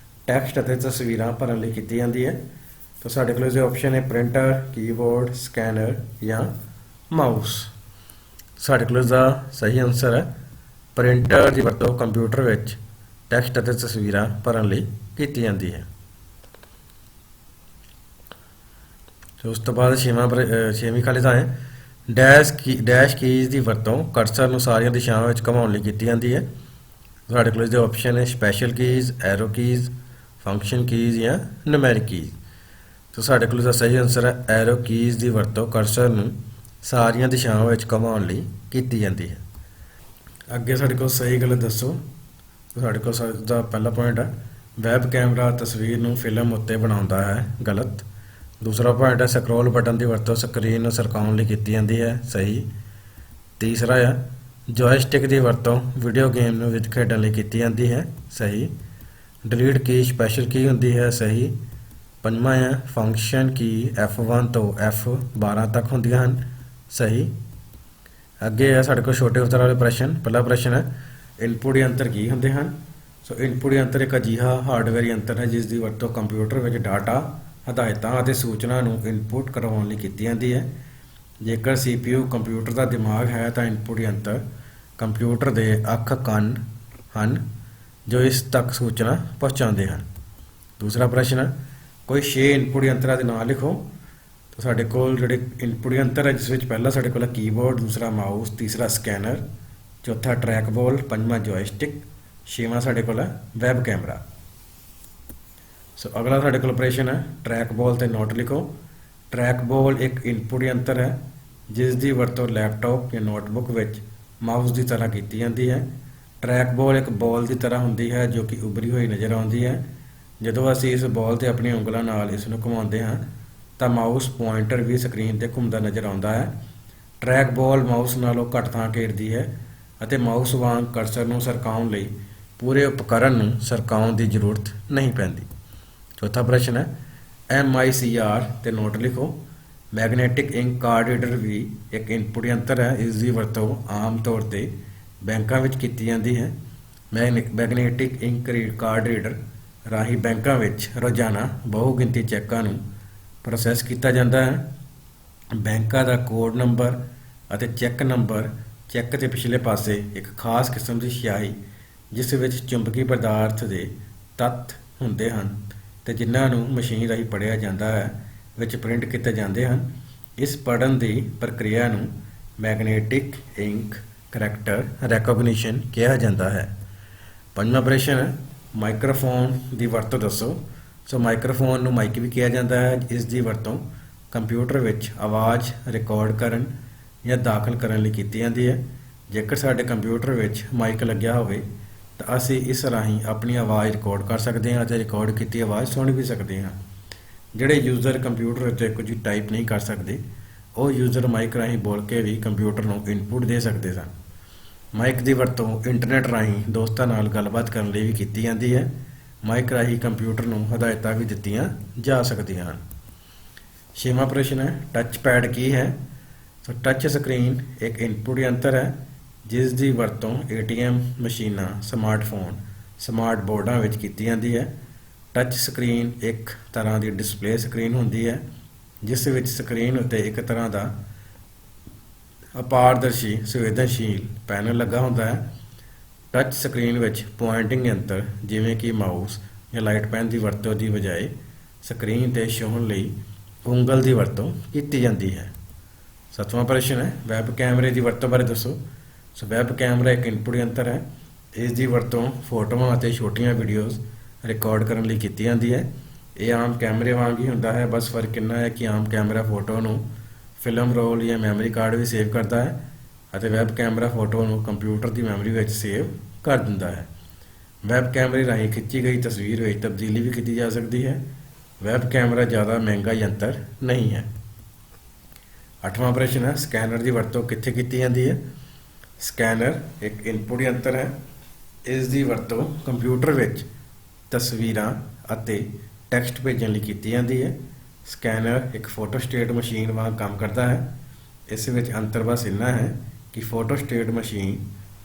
ਟੈਕਸਟ ਅਤੇ ਤਸਵੀਰਾਂ ਭਰਨ ਲਈ ਕੀਤੀ ਜਾਂਦੀ ਹੈ। ਤਾਂ ਸਾਡੇ ਕੋਲ ਇਸਦੇ ਆਪਸ਼ਨ ਹੈ ਪ੍ਰਿੰਟਰ, ਕੀਬੋਰਡ, ਸਕੈਨਰ ਜਾਂ ਮਾਊਸ। ਸਾਡੇ ਕੋਲ ਇਸਦਾ ਸਹੀ ਆਨਸਰ ਹੈ ਪ੍ਰਿੰਟਰ ਦੀ ਵਰਤੋਂ ਕੰਪਿਊਟਰ ਵਿੱਚ ਟੈਕਸਟ ਅਤੇ ਤਸਵੀਰਾਂ ਭਰਨ ਲਈ ਕੀਤੀ ਜਾਂਦੀ ਹੈ। ਉਸ ਤੋਂ ਬਾਅਦ ਛੇਵੀਂ ਖਾਲੀ ਥਾਂ ਹੈ, ਡੈਸ਼ ਕੀਜ਼ ਦੀ ਵਰਤੋਂ ਕਰਸਰ ਨੂੰ ਸਾਰੀਆਂ ਦਿਸ਼ਾਵਾਂ ਵਿੱਚ ਘੁਮਾਉਣ ਲਈ ਕੀਤੀ ਜਾਂਦੀ ਹੈ। ਸਾਡੇ ਕੋਲ ਇਸਦੇ ਆਪਸ਼ਨ ਹੈ special keys, arrow keys, function keys ਜਾਂ ਨੂਮੈਰਿਕ ਕੀਜ਼। ਤਾਂ ਸਾਡੇ ਕੋਲ ਇਸਦਾ ਸਹੀ ਆਨਸਰ ਹੈ ਐਰੋ ਕੀਜ਼ ਦੀ ਵਰਤੋਂ ਕਰਸਰ ਨੂੰ ਸਾਰੀਆਂ ਦਿਸ਼ਾਵਾਂ ਵਿੱਚ ਘੁਮਾਉਣ ਲਈ ਕੀਤੀ ਜਾਂਦੀ ਹੈ। ਅੱਗੇ ਸਾਡੇ ਕੋਲ ਸਹੀ ਗਲਤ ਦੱਸੋ। ਸਾਡੇ ਕੋਲ ਦਾ ਪਹਿਲਾ ਪੁਆਇੰਟ ਹੈ, ਵੈਬ ਕੈਮਰਾ ਤਸਵੀਰ ਨੂੰ ਫਿਲਮ ਉੱਤੇ ਬਣਾਉਂਦਾ ਹੈ, ਗਲਤ। ਦੂਸਰਾ ਪੁਆਇੰਟ ਹੈ, ਸਕਰੋਲ ਬਟਨ ਦੀ ਵਰਤੋਂ ਸਕਰੀਨ ਨੂੰ ਸਰਕਾਉਣ ਲਈ ਕੀਤੀ ਜਾਂਦੀ ਹੈ, ਸਹੀ। ਤੀਸਰਾ ਹੈ, ਜੋਇਸਟਿਕ ਦੀ ਵਰਤੋਂ ਵੀਡੀਓ ਗੇਮ ਨੂੰ ਵਿੱਚ ਖੇਡਣ ਲਈ ਕੀਤੀ ਜਾਂਦੀ ਹੈ, ਸਹੀ। ਡਿਲੀਟ ਕੀ ਸਪੈਸ਼ਲ ਕੀ ਹੁੰਦੀ ਹੈ, ਸਹੀ। ਪੰਜਵਾਂ ਹੈ, ਫੰਕਸ਼ਨ ਕੀ F1 ਤੋਂ F12 ਤੱਕ ਹੁੰਦੀਆਂ ਹਨ, ਸਹੀ। ਅੱਗੇ ਹੈ ਸਾਡੇ ਕੋਲ ਛੋਟੇ ਉੱਤਰ ਵਾਲੇ ਪ੍ਰਸ਼ਨ। ਪਹਿਲਾ ਪ੍ਰਸ਼ਨ ਹੈ, ਇਨਪੁਟ ਯੰਤਰ ਕੀ ਹੁੰਦੇ ਹਨ। ਸੋ ਇਨਪੁਟ ਯੰਤਰ ਇੱਕ ਅਜਿਹਾ ਹਾਰਡਵੇਅਰ ਯੰਤਰ ਹੈ ਜਿਸ ਦੀ ਵਰਤੋਂ ਕੰਪਿਊਟਰ ਵਿੱਚ ਡਾਟਾ, ਹਦਾਇਤਾਂ ਅਤੇ ਸੂਚਨਾ ਨੂੰ ਇਨਪੁਟ ਕਰਵਾਉਣ ਲਈ ਕੀਤੀ ਜਾਂਦੀ ਹੈ। ਜੇਕਰ CPU ਕੰਪਿਊਟਰ ਦਾ ਦਿਮਾਗ ਹੈ ਤਾਂ ਇਨਪੁਟ ਯੰਤਰ ਕੰਪਿਊਟਰ ਦੇ ਅੱਖ, ਕੰਨ ਹਨ ਜੋ ਇਸ ਤੱਕ ਸੂਚਨਾ ਪਹੁੰਚਾਉਂਦੇ ਹਨ। ਦੂਸਰਾ ਪ੍ਰਸ਼ਨ ਹੈ, ਕੋਈ 6 ਇਨਪੁਟ ਯੰਤਰਾਂ ਦੇ ਨਾਂ ਲਿਖੋ। ਤਾਂ ਸਾਡੇ ਕੋਲ ਜਿਹੜੇ ਇਨਪੁਟ ਯੰਤਰ ਹੈ ਜਿਸ ਵਿੱਚ ਪਹਿਲਾ ਸਾਡੇ ਕੋਲ ਕੀਬੋਰਡ, ਦੂਸਰਾ ਮਾਊਸ, ਤੀਸਰਾ ਸਕੈਨਰ, ਚੌਥਾ ਟਰੈਕ ਬਾਲ, ਪੰਜਵਾਂ ਜੋਇਸਟਿਕ, ਛੇਵਾਂ ਸਾਡੇ ਕੋਲ ਹੈ ਵੈਬ ਕੈਮਰਾ। ਸੋ ਅਗਲਾ ਸਾਡੇ ਕੋਲ ਪ੍ਰਸ਼ਨ ਹੈ, ਟਰੈਕ ਬਾਲ ਤੇ ਨੋਟ ਲਿਖੋ। ਟਰੈਕ ਬਾਲ ਇੱਕ ਇਨਪੁਟ ਯੰਤਰ ਹੈ ਜਿਸ ਦੀ ਵਰਤੋਂ ਲੈਪਟਾਪ ਜਾਂ ਨੋਟਬੁੱਕ ਵਿੱਚ ਮਾਊਸ ਦੀ ਤਰ੍ਹਾਂ ਕੀਤੀ ਜਾਂਦੀ ਹੈ। ਟਰੈਕ ਬਾਲ ਇੱਕ ਬਾਲ ਦੀ ਤਰ੍ਹਾਂ ਹੁੰਦੀ ਹੈ ਜੋ ਕਿ ਉਭਰੀ ਹੋਈ ਨਜ਼ਰ ਆਉਂਦੀ ਹੈ। ਜਦੋਂ ਅਸੀਂ ਇਸ ਬਾਲ ਤੇ ਆਪਣੀਆਂ ਉਂਗਲਾਂ ਨਾਲ ਇਸ ਨੂੰ ਘੁਮਾਉਂਦੇ ਹਾਂ ਤਾਂ ਮਾਊਸ ਪੁਆਇੰਟਰ ਵੀ ਸਕਰੀਨ ਤੇ ਘੁੰਮਦਾ ਨਜ਼ਰ ਆਉਂਦਾ ਹੈ। ਟਰੈਕ ਬਾਲ ਮਾਊਸ ਨਾਲੋਂ ਘੱਟ ਥਾਂ ਘੇਰਦੀ ਹੈ ਅਤੇ ਮਾਊਸ ਵਾਂਗ ਕਰਸਰ ਨੂੰ ਸਰਕਾਉਣ ਲਈ ਪੂਰੇ ਉਪਕਰਨ ਨੂੰ ਸਰਕਾਉਣ ਦੀ ਜ਼ਰੂਰਤ ਨਹੀਂ ਪੈਂਦੀ। ਚੌਥਾ ਪ੍ਰਸ਼ਨ ਹੈ, MICR ਤੇ ਨੋਟ ਲਿਖੋ। ਮੈਗਨੇਟਿਕ ਇੰਕ ਕਾਰਡ ਰੀਡਰ ਵੀ ਇੱਕ ਇਨਪੁਟ ਯੰਤਰ ਹੈ। ਇਸ ਦੀ ਵਰਤੋਂ ਆਮ ਤੌਰ ਤੇ ਬੈਂਕਾਂ ਵਿੱਚ ਕੀਤੀ ਜਾਂਦੀ ਹੈ। ਮੈਗਨੇਟਿਕ ਇੰਕ ਕਾਰਡ ਰੀਡਰ ਰਾਹੀਂ ਬੈਂਕਾਂ ਵਿੱਚ ਰੋਜ਼ਾਨਾ ਬਹੁਗਿਣਤੀ ਚੈੱਕਾਂ ਨੂੰ ਪ੍ਰੋਸੈਸ ਕੀਤਾ ਜਾਂਦਾ ਹੈ। ਬੈਂਕਾਂ ਦਾ ਕੋਡ ਨੰਬਰ ਅਤੇ ਚੈੱਕ ਨੰਬਰ ਚੈੱਕ ਦੇ ਪਿਛਲੇ ਪਾਸੇ ਇੱਕ ਖਾਸ ਕਿਸਮ ਦੀ ਸਿਆਹੀ ਜਿਸ ਵਿੱਚ ਚੁੰਬਕੀ ਪਦਾਰਥ ਦੇ ਤੱਤ ਹੁੰਦੇ ਹਨ ਤੇ ਜਿਨ੍ਹਾਂ ਨੂੰ ਮਸ਼ੀਨ ਰਾਹੀਂ ਪੜ੍ਹਿਆ ਜਾਂਦਾ ਹੈ ਵਿੱਚ ਪ੍ਰਿੰਟ ਕੀਤੇ ਜਾਂਦੇ ਹਨ। ਇਸ ਪੜ੍ਹਨ ਦੀ ਪ੍ਰਕਿਰਿਆ ਨੂੰ ਮੈਗਨੇਟਿਕ ਇੰਕ ਕਰੈਕਟਰ ਰੈਕੋਗਨੀਸ਼ਨ ਕਿਹਾ ਜਾਂਦਾ ਹੈ। ਪੰਜਵਾਂ ਪ੍ਰਸ਼ਨ ਹੈ, ਮਾਈਕਰੋਫੋਨ ਦੀ ਵਰਤੋਂ ਦੱਸੋ। ਸੋ ਮਾਈਕਰੋਫੋਨ ਨੂੰ ਮਾਈਕ ਵੀ ਕਿਹਾ ਜਾਂਦਾ ਹੈ। ਇਸ ਦੀ ਵਰਤੋਂ ਕੰਪਿਊਟਰ ਵਿੱਚ ਆਵਾਜ਼ ਰਿਕਾਰਡ ਕਰਨ ਜਾਂ ਦਾਖਲ ਕਰਨ ਲਈ ਕੀਤੀ ਜਾਂਦੀ ਹੈ। ਜੇਕਰ ਸਾਡੇ ਕੰਪਿਊਟਰ ਵਿੱਚ ਮਾਈਕ ਲੱਗਿਆ ਹੋਵੇ ਤਾਂ ਅਸੀਂ ਇਸ ਰਾਹੀਂ ਆਪਣੀ ਆਵਾਜ਼ ਰਿਕਾਰਡ ਕਰ ਸਕਦੇ ਹਾਂ ਅਤੇ ਰਿਕਾਰਡ ਕੀਤੀ ਆਵਾਜ਼ ਸੁਣ ਵੀ ਸਕਦੇ ਹਾਂ। ਜਿਹੜੇ ਯੂਜ਼ਰ ਕੰਪਿਊਟਰ ਉੱਤੇ ਕੁਝ ਟਾਈਪ ਨਹੀਂ ਕਰ ਸਕਦੇ ਉਹ ਯੂਜ਼ਰ ਮਾਈਕ ਰਾਹੀਂ ਬੋਲ ਕੇ ਵੀ ਕੰਪਿਊਟਰ ਨੂੰ ਇਨਪੁਟ ਦੇ ਸਕਦੇ ਸਨ। ਮਾਈਕ ਦੀ ਵਰਤੋਂ ਇੰਟਰਨੈਟ ਰਾਹੀਂ ਦੋਸਤਾਂ ਨਾਲ ਗੱਲਬਾਤ ਕਰਨ ਲਈ ਵੀ ਕੀਤੀ ਜਾਂਦੀ ਹੈ। ਮਾਈਕ ਰਾਹੀਂ ਕੰਪਿਊਟਰ ਨੂੰ ਹਦਾਇਤਾਂ ਵੀ ਦਿੱਤੀਆਂ ਜਾ ਸਕਦੀਆਂ ਹਨ। ਛੇਵਾਂ ਪ੍ਰਸ਼ਨ ਹੈ, ਟੱਚ ਪੈਡ ਕੀ ਹੈ। ਸੋ ਟੱਚ ਸਕਰੀਨ ਇੱਕ ਇਨਪੁਟ ਯੰਤਰ ਹੈ ਜਿਸ ਦੀ ਵਰਤੋਂ ATM ਮਸ਼ੀਨਾਂ, ਸਮਾਰਟਫੋਨ, ਸਮਾਰਟ ਬੋਰਡਾਂ ਵਿੱਚ ਕੀਤੀ ਜਾਂਦੀ ਹੈ। ਟੱਚ ਸਕਰੀਨ ਇੱਕ ਤਰ੍ਹਾਂ ਦੀ ਡਿਸਪਲੇ ਸਕਰੀਨ ਹੁੰਦੀ ਹੈ ਜਿਸ ਵਿੱਚ ਸਕਰੀਨ ਉੱਤੇ ਇੱਕ ਤਰ੍ਹਾਂ ਦਾ ਅਪਾਰਦਰਸ਼ੀ ਸੰਵੇਦਨਸ਼ੀਲ ਪੈਨਲ ਲੱਗਾ ਹੁੰਦਾ ਹੈ। ਟੱਚ ਸਕਰੀਨ ਵਿੱਚ ਪੁਆਇੰਟਿੰਗ ਯੰਤਰ ਜਿਵੇਂ ਕਿ ਮਾਊਸ ਜਾਂ ਲਾਈਟ ਪੈਨ ਦੀ ਵਰਤੋਂ ਦੀ ਬਜਾਏ ਸਕਰੀਨ 'ਤੇ ਛੂਹਣ ਲਈ ਉਂਗਲ ਦੀ ਵਰਤੋਂ ਕੀਤੀ ਜਾਂਦੀ ਹੈ। 7ਵਾਂ ਪ੍ਰਸ਼ਨ ਹੈ ਵੈਬ ਕੈਮਰੇ ਦੀ ਵਰਤੋਂ ਬਾਰੇ ਦੱਸੋ। ਸੋ ਵੈਬ ਕੈਮਰਾ ਇੱਕ ਇਨਪੁਟ ਯੰਤਰ ਹੈ। ਇਸ ਦੀ ਵਰਤੋਂ ਫੋਟੋਆਂ ਅਤੇ ਛੋਟੀਆਂ ਵੀਡੀਓਜ਼ ਰਿਕਾਰਡ ਕਰਨ ਲਈ ਕੀਤੀ ਜਾਂਦੀ ਹੈ। ਇਹ ਆਮ ਕੈਮਰੇ ਵਾਂਗ ਹੀ ਹੁੰਦਾ ਹੈ, ਬਸ ਫਰਕ ਇੰਨਾ ਹੈ ਕਿ ਆਮ ਕੈਮਰਾ ਫੋਟੋ ਨੂੰ ਫਿਲਮ ਰੋਲ ਜਾਂ ਮੈਮਰੀ ਕਾਰਡ ਵੀ ਸੇਵ ਕਰਦਾ ਹੈ ਅਤੇ ਵੈਬ ਕੈਮਰਾ ਫੋਟੋ ਨੂੰ ਕੰਪਿਊਟਰ ਦੀ ਮੈਮਰੀ ਵਿੱਚ ਸੇਵ ਕਰ ਦਿੰਦਾ ਹੈ। ਵੈਬ ਕੈਮਰੇ ਰਾਹੀਂ ਖਿੱਚੀ ਗਈ ਤਸਵੀਰ ਵਿੱਚ ਤਬਦੀਲੀ ਵੀ ਕੀਤੀ ਜਾ ਸਕਦੀ ਹੈ। ਵੈਬ ਕੈਮਰਾ ਜ਼ਿਆਦਾ ਮਹਿੰਗਾ ਯੰਤਰ ਨਹੀਂ ਹੈ। 8ਵਾਂ ਪ੍ਰਸ਼ਨ ਹੈ ਸਕੈਨਰ ਦੀ ਵਰਤੋਂ ਕਿੱਥੇ ਕੀਤੀ ਜਾਂਦੀ ਹੈ। ਸਕੈਨਰ ਇੱਕ ਇਨਪੁਟ ਯੰਤਰ ਹੈ। ਇਸ ਦੀ ਵਰਤੋਂ ਕੰਪਿਊਟਰ ਵਿੱਚ ਤਸਵੀਰਾਂ ਅਤੇ ਟੈਕਸਟ ਭੇਜਣ ਲਈ ਕੀਤੀ ਜਾਂਦੀ ਹੈ। ਸਕੈਨਰ ਇੱਕ ਫੋਟੋਸਟੇਟ ਮਸ਼ੀਨ ਵਾਂਗ ਕੰਮ ਕਰਦਾ ਹੈ। ਇਸ ਵਿੱਚ ਅੰਤਰ ਬਸ ਇੰਨਾ ਹੈ ਕਿ ਫੋਟੋਸਟੇਟ ਮਸ਼ੀਨ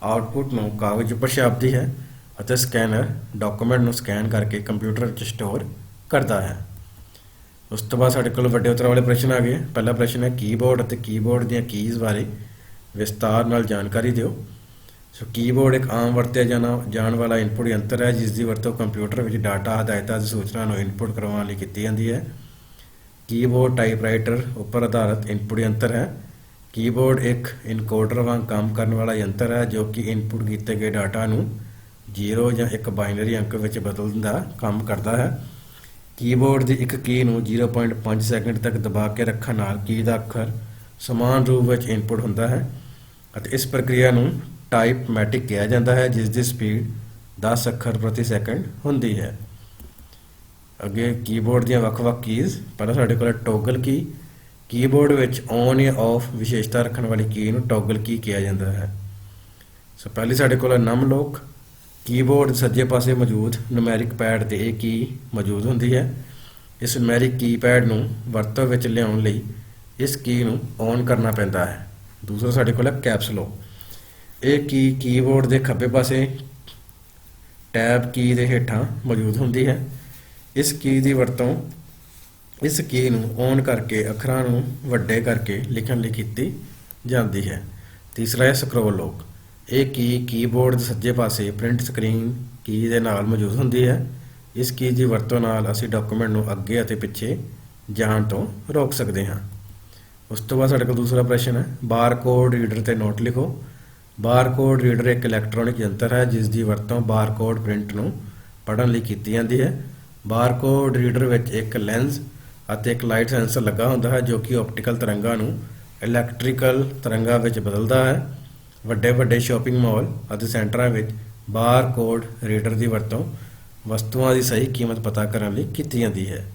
ਆਉਟਪੁੱਟ ਨੂੰ ਕਾਗਜ਼ ਉੱਪਰ ਛਾਪਦੀ ਹੈ ਅਤੇ ਸਕੈਨਰ ਡਾਕੂਮੈਂਟ ਨੂੰ ਸਕੈਨ ਕਰਕੇ ਕੰਪਿਊਟਰ ਵਿੱਚ ਸਟੋਰ ਕਰਦਾ ਹੈ। ਉਸ ਤੋਂ ਬਾਅਦ ਸਾਡੇ ਕੋਲ ਵੱਡੇ ਉੱਤਰ ਵਾਲੇ ਪ੍ਰਸ਼ਨ ਆ ਗਏ। ਪਹਿਲਾ ਪ੍ਰਸ਼ਨ ਹੈ ਕੀਬੋਰਡ ਅਤੇ ਕੀਬੋਰਡ ਦੀਆਂ ਕੀਜ਼ ਬਾਰੇ ਵਿਸਤਾਰ ਨਾਲ ਜਾਣਕਾਰੀ ਦਿਓ। ਸੋ ਕੀਬੋਰਡ ਇੱਕ ਆਮ ਵਰਤਿਆ ਜਾਣ ਵਾਲਾ ਇਨਪੁਟ ਯੰਤਰ ਹੈ ਜਿਸ ਦੀ ਵਰਤੋਂ ਕੰਪਿਊਟਰ ਵਿੱਚ ਡਾਟਾ, ਹਦਾਇਤਾਂ ਅਤੇ ਸੂਚਨਾ ਨੂੰ ਇਨਪੁਟ ਕਰਵਾਉਣ ਲਈ ਕੀਤੀ ਜਾਂਦੀ ਹੈ। ਕੀਬੋਰਡ ਟਾਈਪਰਾਈਟਰ ਉੱਪਰ ਆਧਾਰਿਤ ਇਨਪੁਟ ਯੰਤਰ ਹੈ। ਕੀਬੋਰਡ ਇੱਕ ਇਨਕੋਡਰ ਵਾਂਗ ਕੰਮ ਕਰਨ ਵਾਲਾ ਯੰਤਰ ਹੈ ਜੋ ਕਿ ਇਨਪੁਟ ਕੀਤੇ ਗਏ ਡਾਟਾ ਨੂੰ 0 ਜਾਂ ਇੱਕ ਬਾਈਨਰੀ ਅੰਕ ਵਿੱਚ ਬਦਲਣ ਦਾ ਕੰਮ ਕਰਦਾ ਹੈ। ਕੀਬੋਰਡ ਦੀ ਇੱਕ ਕੀ ਨੂੰ 0.5 ਸੈਕਿੰਡ ਤੱਕ ਦਬਾ ਕੇ ਰੱਖਣ ਨਾਲ ਕੀ ਦਾ ਅੱਖਰ ਸਮਾਨ ਰੂਪ ਵਿੱਚ ਇਨਪੁਟ ਹੁੰਦਾ ਹੈ ਅਤੇ ਇਸ ਪ੍ਰਕਿਰਿਆ ਨੂੰ ਟਾਈਪਮੈਟਿਕ ਕਿਹਾ ਜਾਂਦਾ ਹੈ ਜਿਸ ਦੀ ਸਪੀਡ 10 ਅੱਖਰ ਪ੍ਰਤੀ ਸੈਕਿੰਡ ਹੁੰਦੀ ਹੈ। ਅੱਗੇ ਕੀਬੋਰਡ ਦੀਆਂ ਵੱਖ-ਵੱਖ ਕੀਜ਼। ਪਹਿਲਾਂ ਸਾਡੇ ਕੋਲ ਟੋਗਲ ਕੀ। ਕੀਬੋਰਡ ਵਿੱਚ ਔਨ ਜਾਂ ਆਫ ਵਿਸ਼ੇਸ਼ਤਾ ਰੱਖਣ ਵਾਲੀ ਕੀ ਨੂੰ ਟੋਗਲ ਕੀ ਕਿਹਾ ਜਾਂਦਾ ਹੈ। ਸੋ ਪਹਿਲੀ ਸਾਡੇ ਕੋਲ ਨਮ ਲੋਕ। ਕੀਬੋਰਡ ਸੱਜੇ ਪਾਸੇ ਮੌਜੂਦ ਨੂਮੈਰਿਕ ਪੈਡ ਤੇ ਇਹ ਕੀ ਮੌਜੂਦ ਹੁੰਦੀ ਹੈ। ਇਸ ਨੂਮੈਰਿਕ ਕੀਪੈਡ ਨੂੰ ਵਰਤੋਂ ਵਿੱਚ ਲਿਆਉਣ ਲਈ ਇਸ ਕੀ ਨੂੰ ਔਨ ਕਰਨਾ ਪੈਂਦਾ ਹੈ। ਦੂਸਰਾ ਸਾਡੇ ਕੋਲ ਹੈ ਕੈਪਸ ਲੌਕ। ਇਹ ਕੀ ਕੀਬੋਰਡ ਦੇ ਖੱਬੇ ਪਾਸੇ ਟੈਬ ਕੀ ਦੇ ਹੇਠਾਂ ਮੌਜੂਦ ਹੁੰਦੀ ਹੈ। ਇਸ ਕੀ ਦੀ ਵਰਤੋਂ ਇਸ ਕੀ ਨੂੰ ਔਨ ਕਰਕੇ ਅੱਖਰਾਂ ਨੂੰ ਵੱਡੇ ਕਰਕੇ ਲਿਖਣ ਲਈ ਕੀਤੀ ਜਾਂਦੀ ਹੈ। ਤੀਸਰਾ ਹੈ ਸਕਰੋਲ ਲੌਕ। ਇਹ ਕੀ ਕੀਬੋਰਡ ਦੇ ਸੱਜੇ ਪਾਸੇ ਪ੍ਰਿੰਟ ਸਕਰੀਨ ਕੀ ਦੇ ਨਾਲ ਮੌਜੂਦ ਹੁੰਦੀ ਹੈ। ਇਸ ਕੀ ਦੀ ਵਰਤੋਂ ਨਾਲ ਅਸੀਂ ਡਾਕੂਮੈਂਟ ਨੂੰ ਅੱਗੇ ਅਤੇ ਪਿੱਛੇ ਜਾਣ ਤੋਂ ਰੋਕ ਸਕਦੇ ਹਾਂ। ਉਸ ਤੋਂ ਬਾਅਦ ਸਾਡੇ ਕੋਲ ਦੂਸਰਾ ਪ੍ਰਸ਼ਨ ਹੈ ਬਾਰਕੋਡ ਰੀਡਰ ਤੇ ਨੋਟ ਲਿਖੋ। ਬਾਰਕੋਡ ਰੀਡਰ ਇੱਕ ਇਲੈਕਟ੍ਰੋਨਿਕ ਯੰਤਰ ਹੈ ਜਿਸ ਦੀ ਵਰਤੋਂ ਬਾਰਕੋਡ ਪ੍ਰਿੰਟ ਨੂੰ ਪੜ੍ਹਨ ਲਈ ਕੀਤੀ ਜਾਂਦੀ ਹੈ। ਬਾਰਕੋਡ ਰੀਡਰ ਵਿੱਚ ਇੱਕ ਲੈਂਸ ਅਤੇ ਇੱਕ ਲਾਈਟ ਸੈਂਸਰ ਲੱਗਾ ਹੁੰਦਾ ਹੈ ਜੋ ਕਿ ਆਪਟੀਕਲ ਤਰੰਗਾਂ ਨੂੰ ਇਲੈਕਟ੍ਰੀਕਲ ਤਰੰਗਾਂ ਵਿੱਚ ਬਦਲਦਾ ਹੈ। ਵੱਡੇ ਵੱਡੇ ਸ਼ਾਪਿੰਗ ਮਾਲ ਅਤੇ ਸੈਂਟਰਾਂ ਵਿੱਚ ਬਾਰਕੋਡ ਰੀਡਰ ਦੀ ਵਰਤੋਂ ਵਸਤੂਆਂ ਦੀ ਸਹੀ ਕੀਮਤ ਪਤਾ ਕਰਨ ਲਈ ਕੀਤੀ ਜਾਂਦੀ ਹੈ।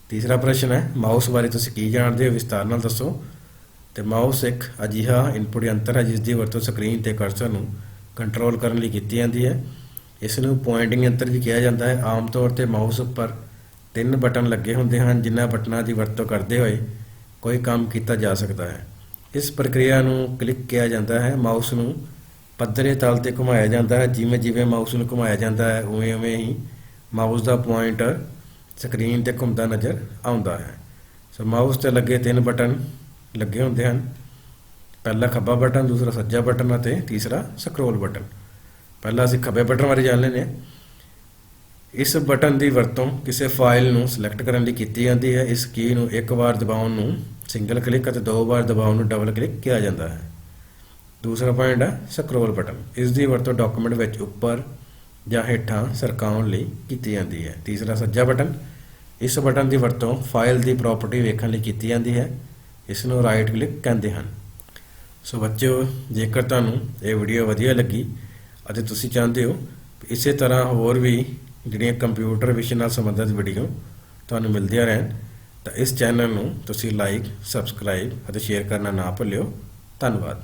ਤੀਸਰਾ ਪ੍ਰਸ਼ਨ ਹੈ ਮਾਊਸ ਬਾਰੇ ਤੁਸੀਂ ਕੀ ਜਾਣਦੇ ਹੋ, ਵਿਸਤਾਰ ਨਾਲ ਦੱਸੋ। ਤੇ ਮਾਊਸ ਇੱਕ ਅਜਿਹਾ ਇਨਪੁਟ ਯੰਤਰ ਹੈ ਜਿਸ ਦੀ ਵਰਤੋਂ ਸਕਰੀਨ ਤੇ ਕਰਸਰ ਨੂੰ ਕੰਟਰੋਲ ਕਰਨ ਲਈ ਕੀਤੀ ਜਾਂਦੀ ਹੈ। ਇਸ ਨੂੰ ਪੁਆਇੰਟਿੰਗ ਯੰਤਰ ਵੀ ਕਿਹਾ ਜਾਂਦਾ ਹੈ। ਆਮ ਤੌਰ ਤੇ ਮਾਊਸ ਉੱਪਰ 3 ਬਟਨ ਲੱਗੇ ਹੁੰਦੇ ਹਨ ਜਿਨ੍ਹਾਂ ਬਟਨਾਂ ਦੀ ਵਰਤੋਂ ਕਰਦੇ ਹੋਏ ਕੋਈ ਕੰਮ ਕੀਤਾ ਜਾ ਸਕਦਾ ਹੈ। ਇਸ ਪ੍ਰਕਿਰਿਆ ਨੂੰ ਕਲਿੱਕ ਕਿਹਾ ਜਾਂਦਾ ਹੈ। ਮਾਊਸ ਨੂੰ ਪੱਧਰੇ ਤਲ ਤੇ ਘੁਮਾਇਆ ਜਾਂਦਾ ਹੈ। ਜਿਵੇਂ ਜਿਵੇਂ ਮਾਊਸ ਨੂੰ ਘੁਮਾਇਆ ਜਾਂਦਾ ਹੈ ਉਵੇਂ ਉਵੇਂ ਹੀ ਮਾਊਸ ਦਾ ਪੁਆਇੰਟਰ ਸਕਰੀਨ ਤੇ ਘੁੰਮਦਾ ਨਜ਼ਰ ਆਉਂਦਾ ਹੈ। ਸੋ ਮਾਊਸ ਤੇ ਲੱਗੇ 3 ਬਟਨ ਲੱਗੇ ਹੁੰਦੇ ਹਨ। ਪਹਿਲਾ ਖੱਬਾ ਬਟਨ, ਦੂਸਰਾ ਸੱਜਾ ਬਟਨ ਅਤੇ ਤੀਸਰਾ ਸਕਰੋਲ ਬਟਨ। ਪਹਿਲਾਂ ਅਸੀਂ ਖੱਬੇ ਬਟਨ ਬਾਰੇ ਜਾਣ ਲੈਂਦੇ ਹਾਂ। ਇਸ ਬਟਨ ਦੀ ਵਰਤੋਂ ਕਿਸੇ ਫਾਈਲ ਨੂੰ ਸਿਲੈਕਟ ਕਰਨ ਲਈ ਕੀਤੀ ਜਾਂਦੀ ਹੈ। ਇਸ ਕੀ ਨੂੰ ਇੱਕ ਵਾਰ ਦਬਾਉਣ ਨੂੰ ਸਿੰਗਲ ਕਲਿੱਕ ਅਤੇ 2 ਵਾਰ ਦਬਾਉਣ ਨੂੰ ਡਬਲ ਕਲਿੱਕ ਕਿਹਾ ਜਾਂਦਾ ਹੈ। ਦੂਸਰਾ ਪੁਆਇੰਟ ਹੈ ਸਕਰੋਲ ਬਟਨ। ਇਸ ਦੀ ਵਰਤੋਂ ਡਾਕੂਮੈਂਟ ਵਿੱਚ ਉੱਪਰ ਜਾਂ ਹੇਠਾਂ ਸਰਕਾਉਣ ਲਈ ਕੀਤੀ ਜਾਂਦੀ ਹੈ। ਤੀਸਰਾ ਸੱਜਾ ਬਟਨ। ਇਸ ਬਟਨ ਦੀ ਵਰਤੋਂ ਫਾਈਲ ਦੀ ਪ੍ਰੋਪਰਟੀ ਵੇਖਣ ਲਈ ਕੀਤੀ ਜਾਂਦੀ ਹੈ। ਇਸ ਨੂੰ ਰਾਈਟ ਕਲਿੱਕ ਕਹਿੰਦੇ ਹਨ। ਸੋ ਬੱਚਿਓ, ਜੇਕਰ ਤੁਹਾਨੂੰ ਇਹ ਵੀਡੀਓ ਵਧੀਆ ਲੱਗੀ ਅਤੇ ਤੁਸੀਂ ਚਾਹੁੰਦੇ ਹੋ ਇਸੇ ਤਰ੍ਹਾਂ ਹੋਰ ਵੀ ਜਿਹੜੀਆਂ ਕੰਪਿਊਟਰ ਵਿਸ਼ੇ ਨਾਲ ਸੰਬੰਧਿਤ ਵੀਡੀਓ ਤੁਹਾਨੂੰ ਮਿਲਦੀਆਂ ਰਹਿਣ ਤਾਂ ਇਸ ਚੈਨਲ ਨੂੰ ਤੁਸੀਂ ਲਾਈਕ, ਸਬਸਕ੍ਰਾਈਬ ਅਤੇ ਸ਼ੇਅਰ ਕਰਨਾ ਨਾ ਭੁੱਲਿਓ। ਧੰਨਵਾਦ।